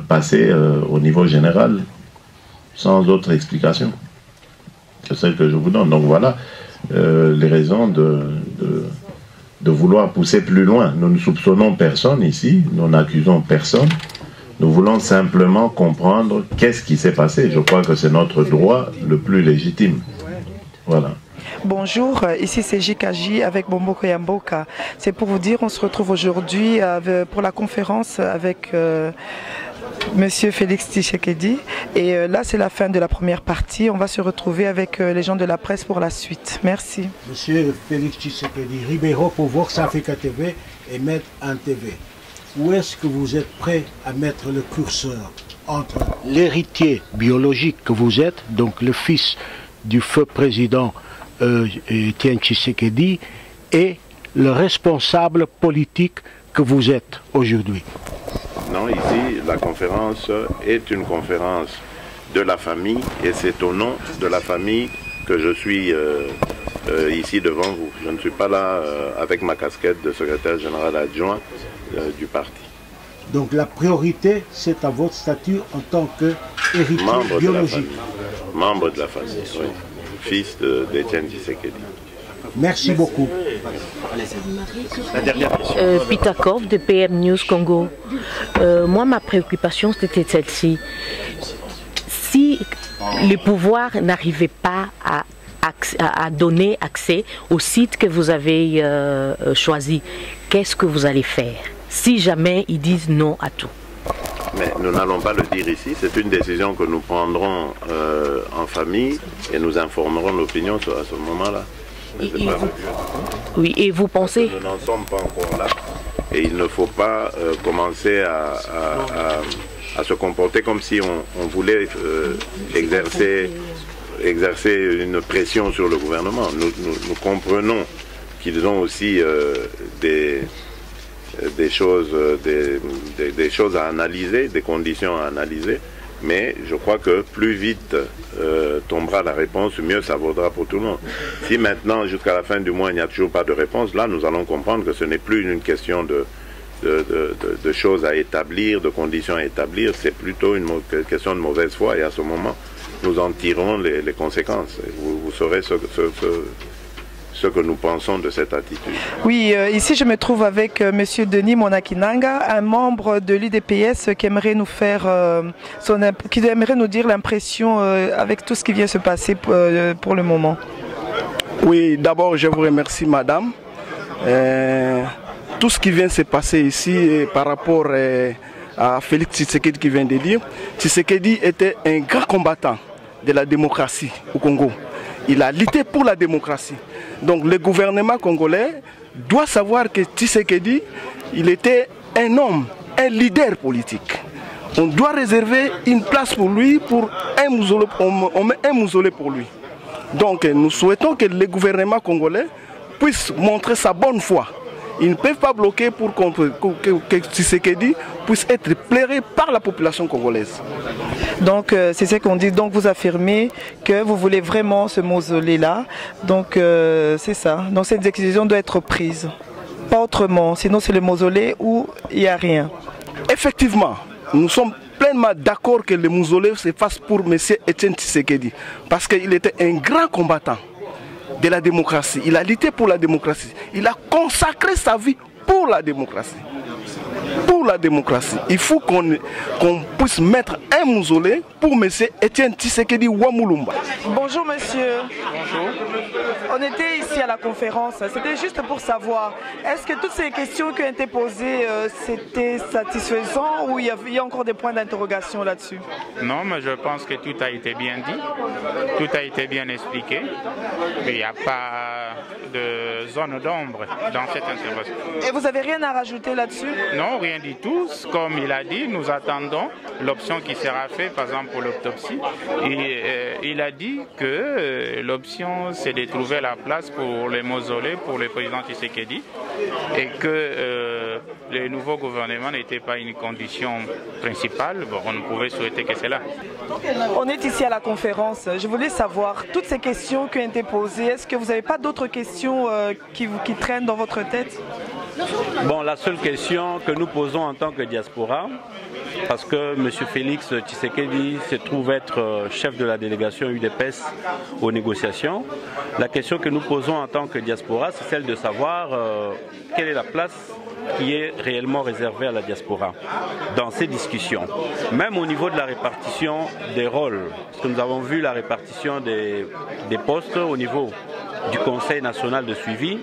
passer au niveau général sans autre explication. C'est celle que je vous donne. Donc voilà les raisons de vouloir pousser plus loin. Nous ne soupçonnons personne ici, nous n'accusons personne. Nous voulons simplement comprendre qu'est-ce qui s'est passé. Je crois que c'est notre droit le plus légitime. Voilà. Bonjour, ici c'est Jikaji avec Bomboko Yamboka. C'est pour vous dire, on se retrouve aujourd'hui pour la conférence avec Monsieur Félix Tshisekedi. Et là, c'est la fin de la première partie. On va se retrouver avec les gens de la presse pour la suite. Merci. Monsieur Félix Tshisekedi, Ribeiro pour Vox Africa TV et Med en TV. Où est-ce que vous êtes prêt à mettre le curseur entre l'héritier biologique que vous êtes, donc le fils du feu président Étienne Tshisekedi, et le responsable politique que vous êtes aujourd'hui? Non, ici, la conférence est une conférence de la famille et c'est au nom de la famille que je suis ici devant vous. Je ne suis pas là avec ma casquette de secrétaire général adjoint du parti. Donc la priorité, c'est à votre statut en tant qu'héritier biologique. Membre de la famille, oui. Fils d'Étienne Tshisekedi. Merci beaucoup. La dernière question. Pitakov de PM News Congo. Moi, ma préoccupation, c'était celle-ci. Si le pouvoir n'arrivait pas à donner accès au site que vous avez choisi, qu'est-ce que vous allez faire si jamais ils disent non à tout? Mais nous n'allons pas le dire ici, c'est une décision que nous prendrons en famille et nous informerons l'opinion à ce moment-là. Oui, et vous pensez? Nous n'en sommes pas encore là et il ne faut pas commencer à à se comporter comme si on voulait exercer une pression sur le gouvernement. Nous comprenons qu'ils ont aussi des choses à analyser, des conditions à analyser, mais je crois que plus vite tombera la réponse, mieux ça vaudra pour tout le monde. Si maintenant, jusqu'à la fin du mois, il n'y a toujours pas de réponse, là nous allons comprendre que ce n'est plus une question de choses à établir, de conditions à établir, c'est plutôt une question de mauvaise foi, et à ce moment, nous en tirerons les conséquences. Vous saurez ce que nous pensons de cette attitude. Oui, ici je me trouve avec Monsieur Denis Monakinanga, un membre de l'UDPS qui aimerait nous faire, qui aimerait nous dire l'impression avec tout ce qui vient se passer pour le moment. Oui, d'abord je vous remercie madame. Tout ce qui vient se passer ici par rapport à Félix Tshisekedi qui vient de dire, Tshisekedi était un grand combattant de la démocratie au Congo. Il a lutté pour la démocratie. Donc le gouvernement congolais doit savoir que Tshisekedi, il était un homme, un leader politique. On doit réserver une place pour lui, pour un mausolée, on met un mausolée pour lui. Donc nous souhaitons que le gouvernement congolais puisse montrer sa bonne foi. Ils ne peuvent pas bloquer pour que Tshisekedi puisse être plairé par la population congolaise. Donc c'est ce qu'on dit, donc vous affirmez que vous voulez vraiment ce mausolée-là. Donc c'est ça, donc cette décision doit être prise. Pas autrement, sinon c'est le mausolée où il n'y a rien. Effectivement, nous sommes pleinement d'accord que le mausolée se fasse pour M. Etienne Tshisekedi. Parce qu'il était un grand combattant de la démocratie. Il a lutté pour la démocratie. Il a consacré sa vie pour la démocratie. Pour la démocratie. Il faut qu'on puisse mettre un mausolée pour M. Etienne Tshisekedi Wamulumba. Bonjour monsieur. Bonjour. On était ici à la conférence. C'était juste pour savoir, est-ce que toutes ces questions qui ont été posées, c'était satisfaisant ou il y a encore des points d'interrogation là-dessus? Non, mais je pense que tout a été bien dit. Tout a été bien expliqué. Il n'y a pas de zone d'ombre dans cette intervention. Et vous n'avez rien à rajouter là-dessus? Non, rien du tout. Comme il a dit, nous attendons l'option qui sera faite, par exemple pour l'autopsie. Il a dit que l'option, c'est de trouver la place pour les mausolées, pour le président Tshisekedi, et que le nouveau gouvernement n'était pas une condition principale. Bon, on pouvait souhaiter que c'est là. On est ici à la conférence. Je voulais savoir, toutes ces questions qui ont été posées, est-ce que vous n'avez pas d'autres questions qui traînent dans votre tête? Bon, la seule question que nous posons en tant que diaspora, parce que M. Félix Tshisekedi se trouve être chef de la délégation UDPS aux négociations, la question que nous posons en tant que diaspora, c'est celle de savoir quelle est la place qui est réellement réservée à la diaspora dans ces discussions. Même au niveau de la répartition des rôles, parce que nous avons vu la répartition des postes au niveau du Conseil national de suivi,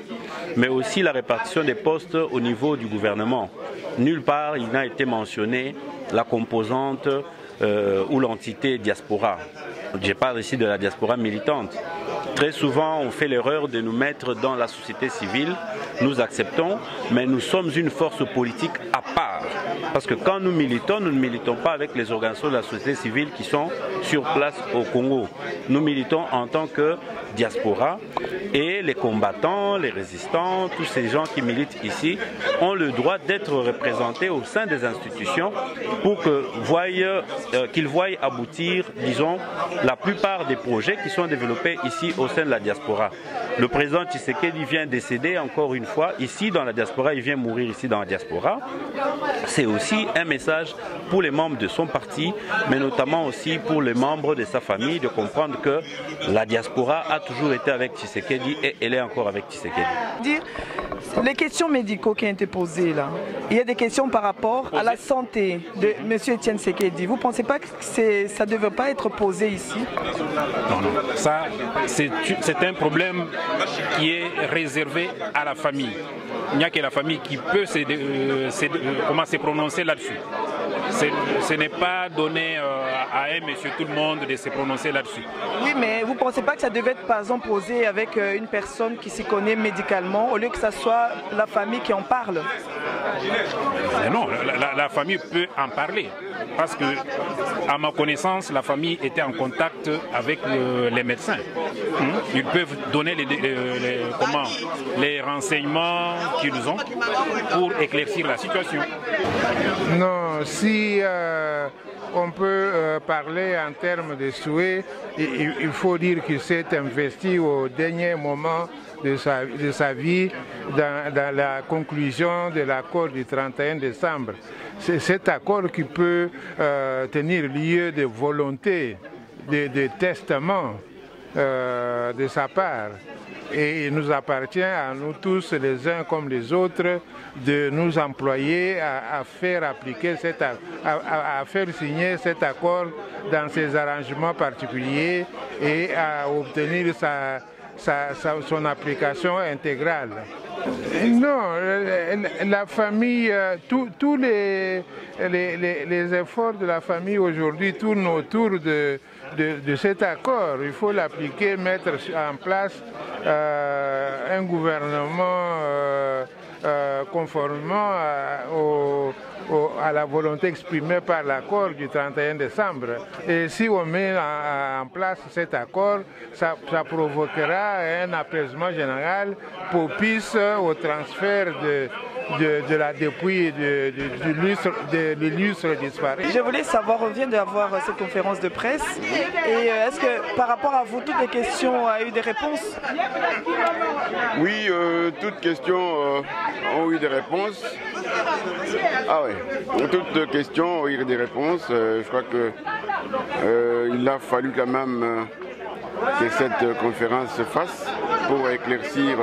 mais aussi la répartition des postes au niveau du gouvernement. Nulle part il n'a été mentionné la composante ou l'entité diaspora. Je parle ici de la diaspora militante. Très souvent, on fait l'erreur de nous mettre dans la société civile. Nous acceptons, mais nous sommes une force politique à part. Parce que quand nous militons, nous ne militons pas avec les organisations de la société civile qui sont sur place au Congo. Nous militons en tant que diaspora et les combattants, les résistants, tous ces gens qui militent ici ont le droit d'être représentés au sein des institutions pour qu'ils voient aboutir, disons, la plupart des projets qui sont développés ici au sein de la diaspora. Le président Tshisekedi vient décéder encore une fois ici dans la diaspora, il vient mourir ici dans la diaspora. C'est aussi un message pour les membres de son parti, mais notamment aussi pour les membres de sa famille, de comprendre que la diaspora a toujours été avec Tshisekedi et elle est encore avec Tshisekedi. Les questions médicaux qui ont été posées là, il y a des questions par rapport à la santé de M. Etienne Tshisekedi. Vous ne pensez pas que ça ne devait pas être posé ici? Non, non. Ça, c'est un problème qui est réservé à la famille. Il n'y a que la famille qui peut se prononcer là-dessus. Ce n'est pas donné à un monsieur tout le monde de se prononcer là-dessus. Oui, mais vous ne pensez pas que ça devait être par exemple posé avec une personne qui s'y connaît médicalement au lieu que ce soit la famille qui en parle? Mais non, la famille peut en parler. parce que, à ma connaissance, la famille était en contact avec les médecins. Ils peuvent donner les renseignements qu'ils ont pour éclaircir la situation. Non, si on peut parler en termes de souhait, il faut dire qu'il s'est investi au dernier moment de sa vie dans la conclusion de l'accord du 31 décembre. C'est cet accord qui peut tenir lieu de volonté, de testament de sa part. Et il nous appartient à nous tous, les uns comme les autres, de nous employer à faire appliquer à faire signer cet accord dans ses arrangements particuliers et à obtenir son application intégrale. Non, la famille, tous les efforts de la famille aujourd'hui tournent autour de cet accord. Il faut l'appliquer, mettre en place un gouvernement conformément à la volonté exprimée par l'accord du 31 décembre. Et si on met en place cet accord, ça provoquera un apaisement général propice au transfert de la dépouille de l'illustre disparu. Je voulais savoir, on vient d'avoir cette conférence de presse, et est-ce que par rapport à vous, toutes les questions ont eu des réponses? Oui, toutes questions ont eu des réponses. Ah oui, toutes questions ont eu des réponses. Je crois qu'il a fallu quand même que cette conférence se fasse pour éclaircir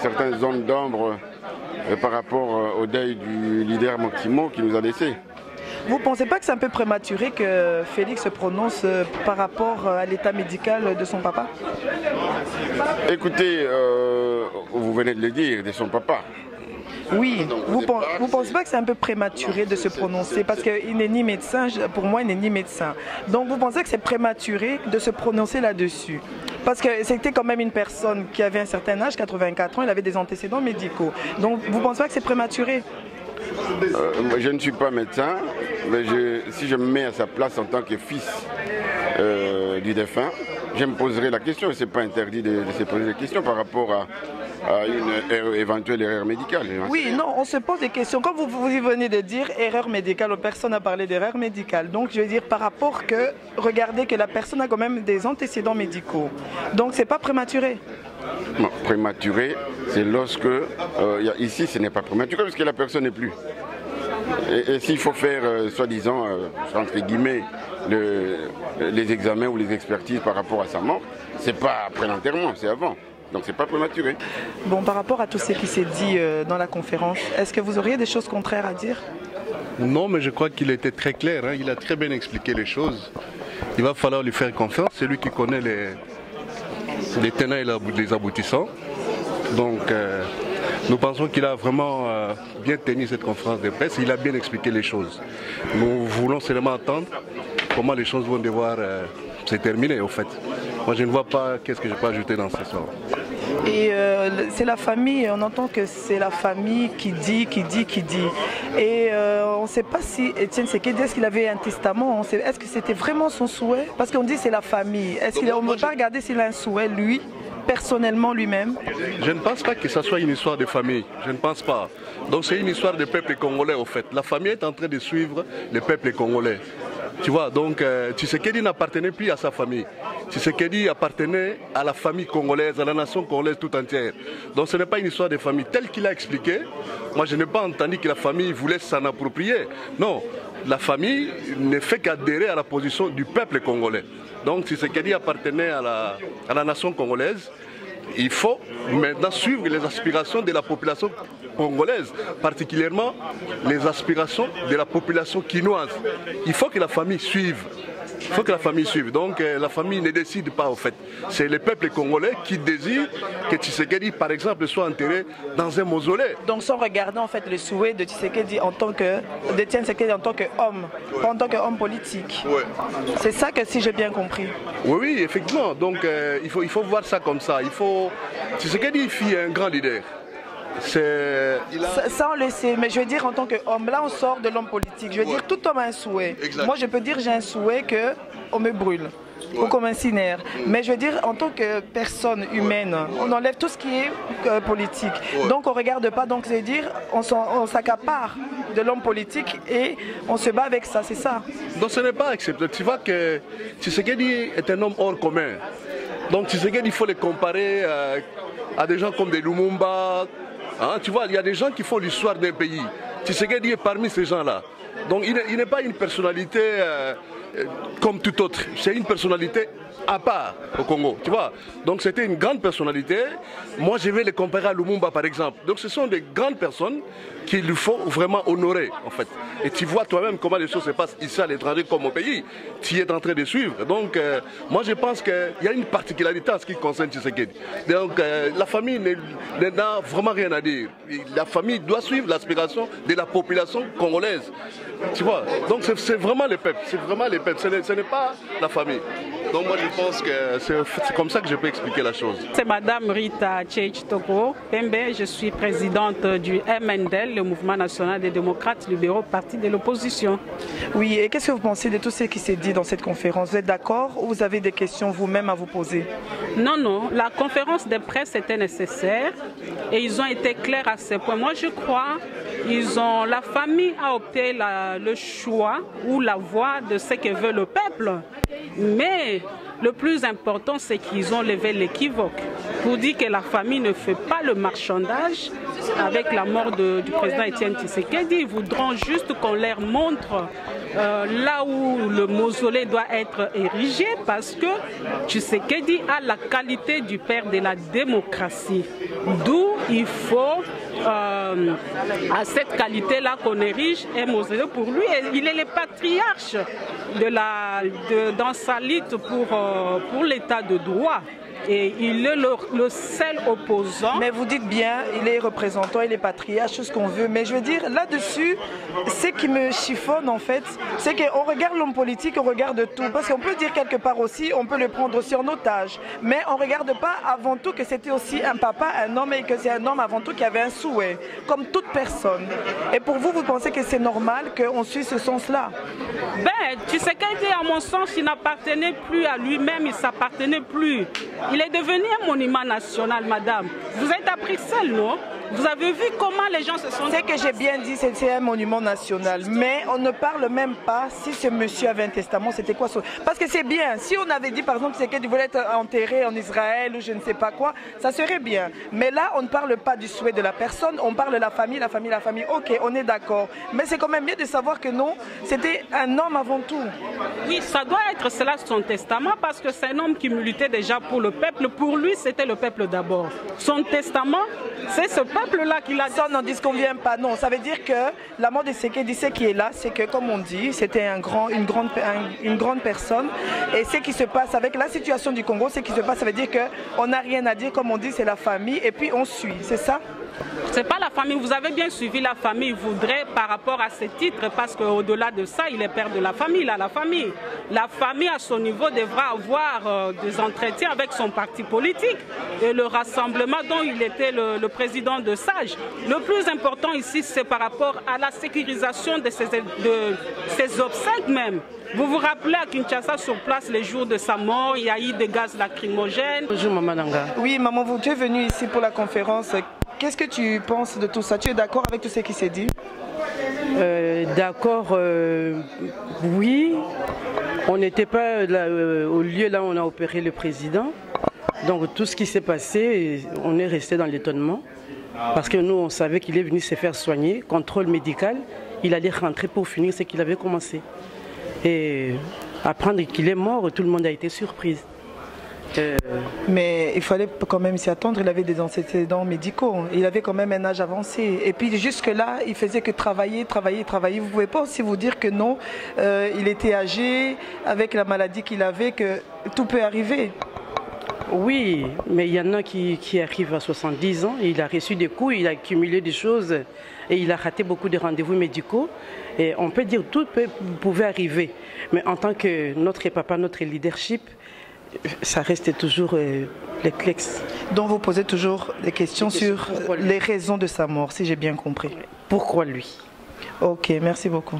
certaines zones d'ombre par rapport au deuil du leader Maximo qui nous a laissés. Vous ne pensez pas que c'est un peu prématuré que Félix se prononce par rapport à l'état médical de son papa? Écoutez, vous venez de le dire, de son papa. Oui, vous ne pensez pas que c'est un peu prématuré de se prononcer? Parce qu'il n'est ni médecin, pour moi il n'est ni médecin. Donc vous pensez que c'est prématuré de se prononcer là-dessus? Parce que c'était quand même une personne qui avait un certain âge, 84 ans, il avait des antécédents médicaux. Donc vous ne pensez pas que c'est prématuré? Je ne suis pas médecin, mais si je me mets à sa place en tant que fils du défunt, je me poserai la question. Ce n'est pas interdit de se poser des questions par rapport à une éventuelle erreur médicale. Oui, non, on se pose des questions. Comme vous venez de dire, erreur médicale, personne n'a parlé d'erreur médicale. Donc je veux dire par rapport que, regardez que la personne a quand même des antécédents médicaux. Donc c'est pas prématuré. Non, prématuré, c'est lorsque, ici ce n'est pas prématuré parce que la personne n'est plus. Et s'il faut faire, soi-disant, entre guillemets, les examens ou les expertises par rapport à sa mort, c'est pas après l'enterrement, c'est avant. Donc c'est pas prématuré. Bon, par rapport à tout ce qui s'est dit dans la conférence, est-ce que vous auriez des choses contraires à dire? Non, mais je crois qu'il était très clair, hein. Il a très bien expliqué les choses. Il va falloir lui faire confiance, c'est lui qui connaît les tenants et les aboutissants. Donc nous pensons qu'il a vraiment bien tenu cette conférence de presse, il a bien expliqué les choses. Nous voulons seulement entendre comment les choses vont devoir se terminer au fait. Moi je ne vois pas qu'est-ce que je peux ajouter dans ce soir. Et c'est la famille, on entend que c'est la famille qui dit. Et on ne sait pas si Étienne Tshisekedi, est-ce qu'il avait un testament? Est-ce que c'était vraiment son souhait? Parce qu'on dit que c'est la famille. Est-ce qu'on ne peut pas regarder s'il a un souhait, lui, personnellement, lui-même? Je ne pense pas que ce soit une histoire de famille. Je ne pense pas. Donc c'est une histoire du peuple congolais, au fait. La famille est en train de suivre le peuple congolais. Tu vois, donc Tshisekedi n'appartenait plus à sa famille. Tshisekedi appartenait à la famille congolaise, à la nation congolaise tout entière. Donc ce n'est pas une histoire de famille. Tel qu'il a expliqué, moi je n'ai pas entendu que la famille voulait s'en approprier. Non, la famille ne fait qu'adhérer à la position du peuple congolais. Donc Tshisekedi appartenait à la nation congolaise. Il faut maintenant suivre les aspirations de la population congolaise, particulièrement les aspirations de la population quinoise. Il faut que la famille suive. Il faut que la famille suive. Donc la famille ne décide pas au fait. C'est le peuple congolais qui désire que Tshisekedi, par exemple, soit enterré dans un mausolée. Donc sans regarder en fait le souhait de Tshisekedi en tant que d'Étienne Tshisekedi en tant qu'homme, pas en tant qu'homme politique. Ouais. C'est ça que si j'ai bien compris. Oui, effectivement. Donc il faut voir ça comme ça. Tshisekedi fut un grand leader. Ça, on le sait, mais je veux dire en tant qu'homme, là on sort de l'homme politique. Je veux dire, tout homme a un souhait. Exact. Moi je peux dire j'ai un souhait qu'on me brûle. Ou qu'on m'incinère. Mais je veux dire, en tant que personne humaine, on enlève tout ce qui est politique. Donc on ne regarde pas, donc c'est dire, on s'accapare de l'homme politique et on se bat avec ça, c'est ça. Donc ce n'est pas acceptable. Tu vois que Tshisekedi est un homme hors commun. Donc Tshisekedi, il faut les comparer à des gens comme des Lumumba. Hein, tu vois, il y a des gens qui font l'histoire d'un pays. Tshisekedi est parmi ces gens-là. Donc il n'est pas une personnalité comme tout autre. C'est une personnalité à part au Congo, tu vois. Donc c'était une grande personnalité. Moi je vais les comparer à Lumumba par exemple. Donc ce sont des grandes personnes qu'il faut vraiment honorer en fait. Et tu vois toi-même comment les choses se passent ici à l'étranger comme au pays. Tu es en train de suivre. Donc moi je pense qu'il y a une particularité en ce qui concerne Tshisekedi. Donc la famille n'a vraiment rien à dire. La famille doit suivre l'aspiration de la population congolaise. Tu vois. Donc c'est vraiment les peuples. C'est vraiment les peuples. Ce n'est pas la famille. Donc moi je pense que c'est comme ça que je peux expliquer la chose. C'est Madame Rita Tchèche-Togo Pembe, je suis présidente du MNDL, le Mouvement National des Démocrates Libéraux, parti de l'opposition. Oui, et qu'est-ce que vous pensez de tout ce qui s'est dit dans cette conférence? Vous êtes d'accord ou vous avez des questions vous-même à vous poser? Non, non, la conférence de presse était nécessaire et ils ont été clairs à ce point. Moi je crois la famille a opté le choix ou la voie de ce que veut le peuple. Mais le plus important, c'est qu'ils ont levé l'équivoque pour dire que la famille ne fait pas le marchandage avec la mort du président Étienne Tshisekedi. Ils voudront juste qu'on leur montre là où le mausolée doit être érigé parce que Tshisekedi a la qualité du père de la démocratie. D'où il faut à cette qualité-là qu'on érige un mausolée pour lui. Et il est le patriarche dans sa lutte pour l'état de droit. Et il est le seul opposant. Mais vous dites bien, il est représentant, il est patriarche, tout ce qu'on veut. Mais je veux dire, là-dessus, ce qui me chiffonne en fait, c'est qu'on regarde l'homme politique, on regarde tout. Parce qu'on peut dire quelque part aussi, on peut le prendre aussi en otage. Mais on ne regarde pas avant tout que c'était aussi un papa, un homme, et que c'est un homme avant tout qui avait un souhait, comme toute personne. Et pour vous, vous pensez que c'est normal qu'on suive ce sens-là? Ben, tu sais qu'à mon sens, il n'appartenait plus à lui-même, il ne s'appartenait plus. Il est devenu un monument national, madame. Vous êtes à Bruxelles, non? Vous avez vu comment les gens se sont... C'est que j'ai bien dit, c'est un monument national. Mais on ne parle même pas si ce monsieur avait un testament, c'était quoi son... Parce que c'est bien. Si on avait dit, par exemple, c'est qu'il voulait être enterré en Israël ou je ne sais pas quoi, ça serait bien. Mais là, on ne parle pas du souhait de la personne, on parle de la famille, la famille, la famille. Ok, on est d'accord. Mais c'est quand même bien de savoir que non, c'était un homme avant tout. Oui, ça doit être cela son testament parce que c'est un homme qui militait déjà pour le peuple. Pour lui, c'était le peuple d'abord. Son testament, c'est ce peuple-là qui l'a... Ça, on n'en disconvient pas. Non, ça veut dire que la mort de Tshisekedi, ce qui est là, c'est que, comme on dit, c'était une grande personne. Et ce qui se passe avec la situation du Congo, ce qui se passe, ça veut dire qu'on n'a rien à dire. Comme on dit, c'est la famille. Et puis, on suit. C'est ça? C'est pas la famille. Vous avez bien suivi la famille. Il voudrait par rapport à ce titre, parce qu'au-delà de ça, il est père de la famille. La famille. La famille, à son niveau, devra avoir des entretiens avec son parti politique. Et le rassemblement dont il était le président de SAGE. Le plus important ici, c'est par rapport à la sécurisation de ses obsèques même. Vous vous rappelez à Kinshasa, sur place, les jours de sa mort, il y a eu des gaz lacrymogènes. Bonjour, Maman Nanga. Oui, maman, tu es venue ici pour la conférence. Qu'est-ce que tu penses de tout ça? Tu es d'accord avec tout ce qui s'est dit? D'accord, oui. On n'était pas au lieu là où on a opéré le président. Donc tout ce qui s'est passé, on est resté dans l'étonnement. Parce que nous, on savait qu'il est venu se faire soigner, contrôle médical. Il allait rentrer pour finir ce qu'il avait commencé. Et apprendre qu'il est mort, tout le monde a été surpris. Mais il fallait quand même s'y attendre, il avait des antécédents médicaux, il avait quand même un âge avancé. Et puis jusque-là, il faisait que travailler. Vous ne pouvez pas aussi vous dire que non, il était âgé, avec la maladie qu'il avait, que tout peut arriver. Oui, mais il y en a qui arrivent à 70 ans, et il a reçu des coups, il a accumulé des choses, et il a raté beaucoup de rendez-vous médicaux. Et on peut dire que tout pouvait arriver. Mais en tant que notre papa, notre leadership, ça reste toujours les clics. Donc vous posez toujours des questions sur les raisons de sa mort, si j'ai bien compris. Pourquoi lui? Ok, merci beaucoup.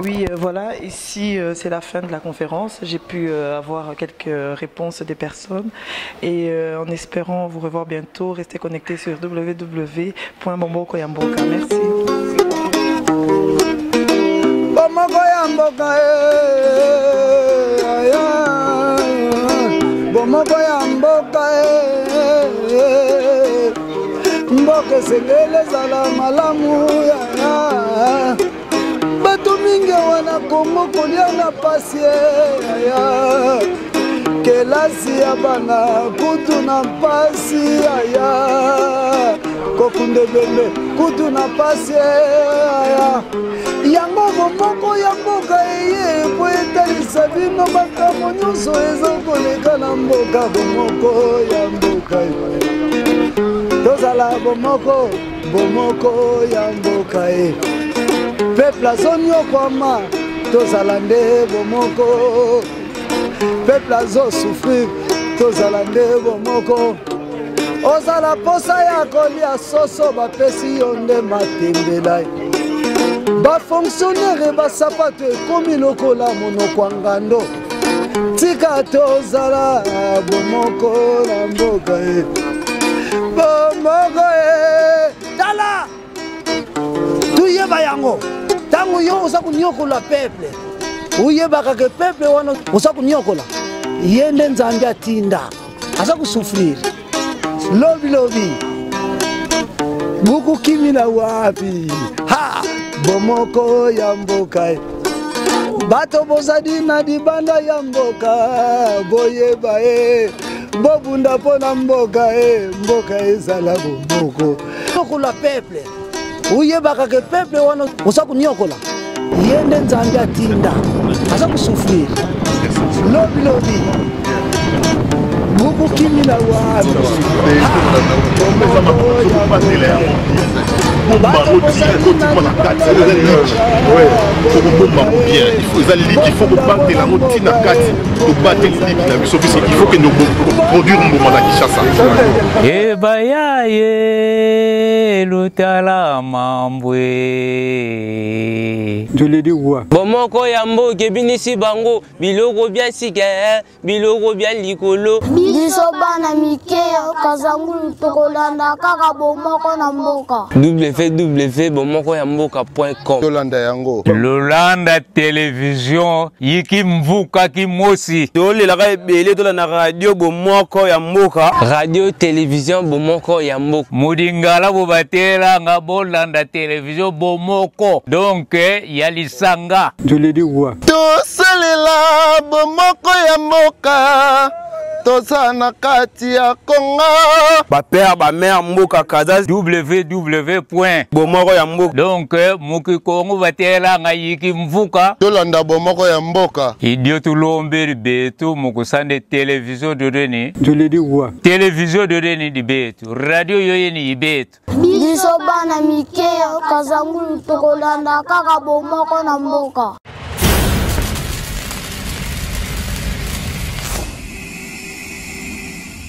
Oui, voilà, ici c'est la fin de la conférence. J'ai pu avoir quelques réponses des personnes et en espérant vous revoir bientôt, restez connectés sur www.bombokoyamboka. Merci. Mboka selele zala malamu ya bato mingi wana Kongo kolia na pasi ya kelasi ya bana kutu na pasi ya kokunde bembe kutu na pasi ya yango bomoko ya mboka eye po etalisa bino makambo nyonso ezokoleka na mboka bomoko ya mboka tozala bomoko ya mboka e peuple azonyokwama tozala nde bomoko peuple azosufrir tozala nde bomoko ozala posa ya kolia soso bapesi yo nde matembela bafonctionnaire basapato ekomi lokola monoko ya ngando tika tozala bomoko na mboka e bomoko e tala tuyeba yango ntango yo oza konyokola peuple uyebaka ke peuple wana oza konyokola ye nde nzambe atinda aza kosufrir lobilobi bukukimi na wapi ha bomoko ya mboka bato bozali na libanda ya mboka boyeba e bobunda mpona mboka mboka ezala bomoko nyokola peuple uyebaka ke peuple wana oza konyokola ye nde nzambe atinda aza kosufrir lobilobi bukukimi na wapi il faut combattre la routine à 4 pour battre il faut que nous produisons un moment à Kinshasa. Je l'ai dit quoi? Bomoko yambo kebinisi bango biloko bia sike biloko bia likolo biso bana mike kazangulu tokolanda kaka bomoko na mboka www.bomokoyamboka.com Yolanda yango Lolanda télévision yiki mvuka kimosi tolelaka ebele tolanda radio bomoko ya mboka radio télévision bomoko ya mboka mudingala bobatela nga bolanda télévision bomoko donc ya lisanga je l'ai dit quoi tosalela bomoko ya mboka toza na kati ya Kongo bapère bamère mboka kaza www.bomoko ya mboka donc muki Kongo batela nga yiki mvuka tolanda bomoko ya mboka idio tulombeli betu mukusande télévision dodeni je l'ai dit quoi télévision dodeni di betu radio yoyeni ibetu biso bana mike kazangulu tokolanda kaka bomoko na mboka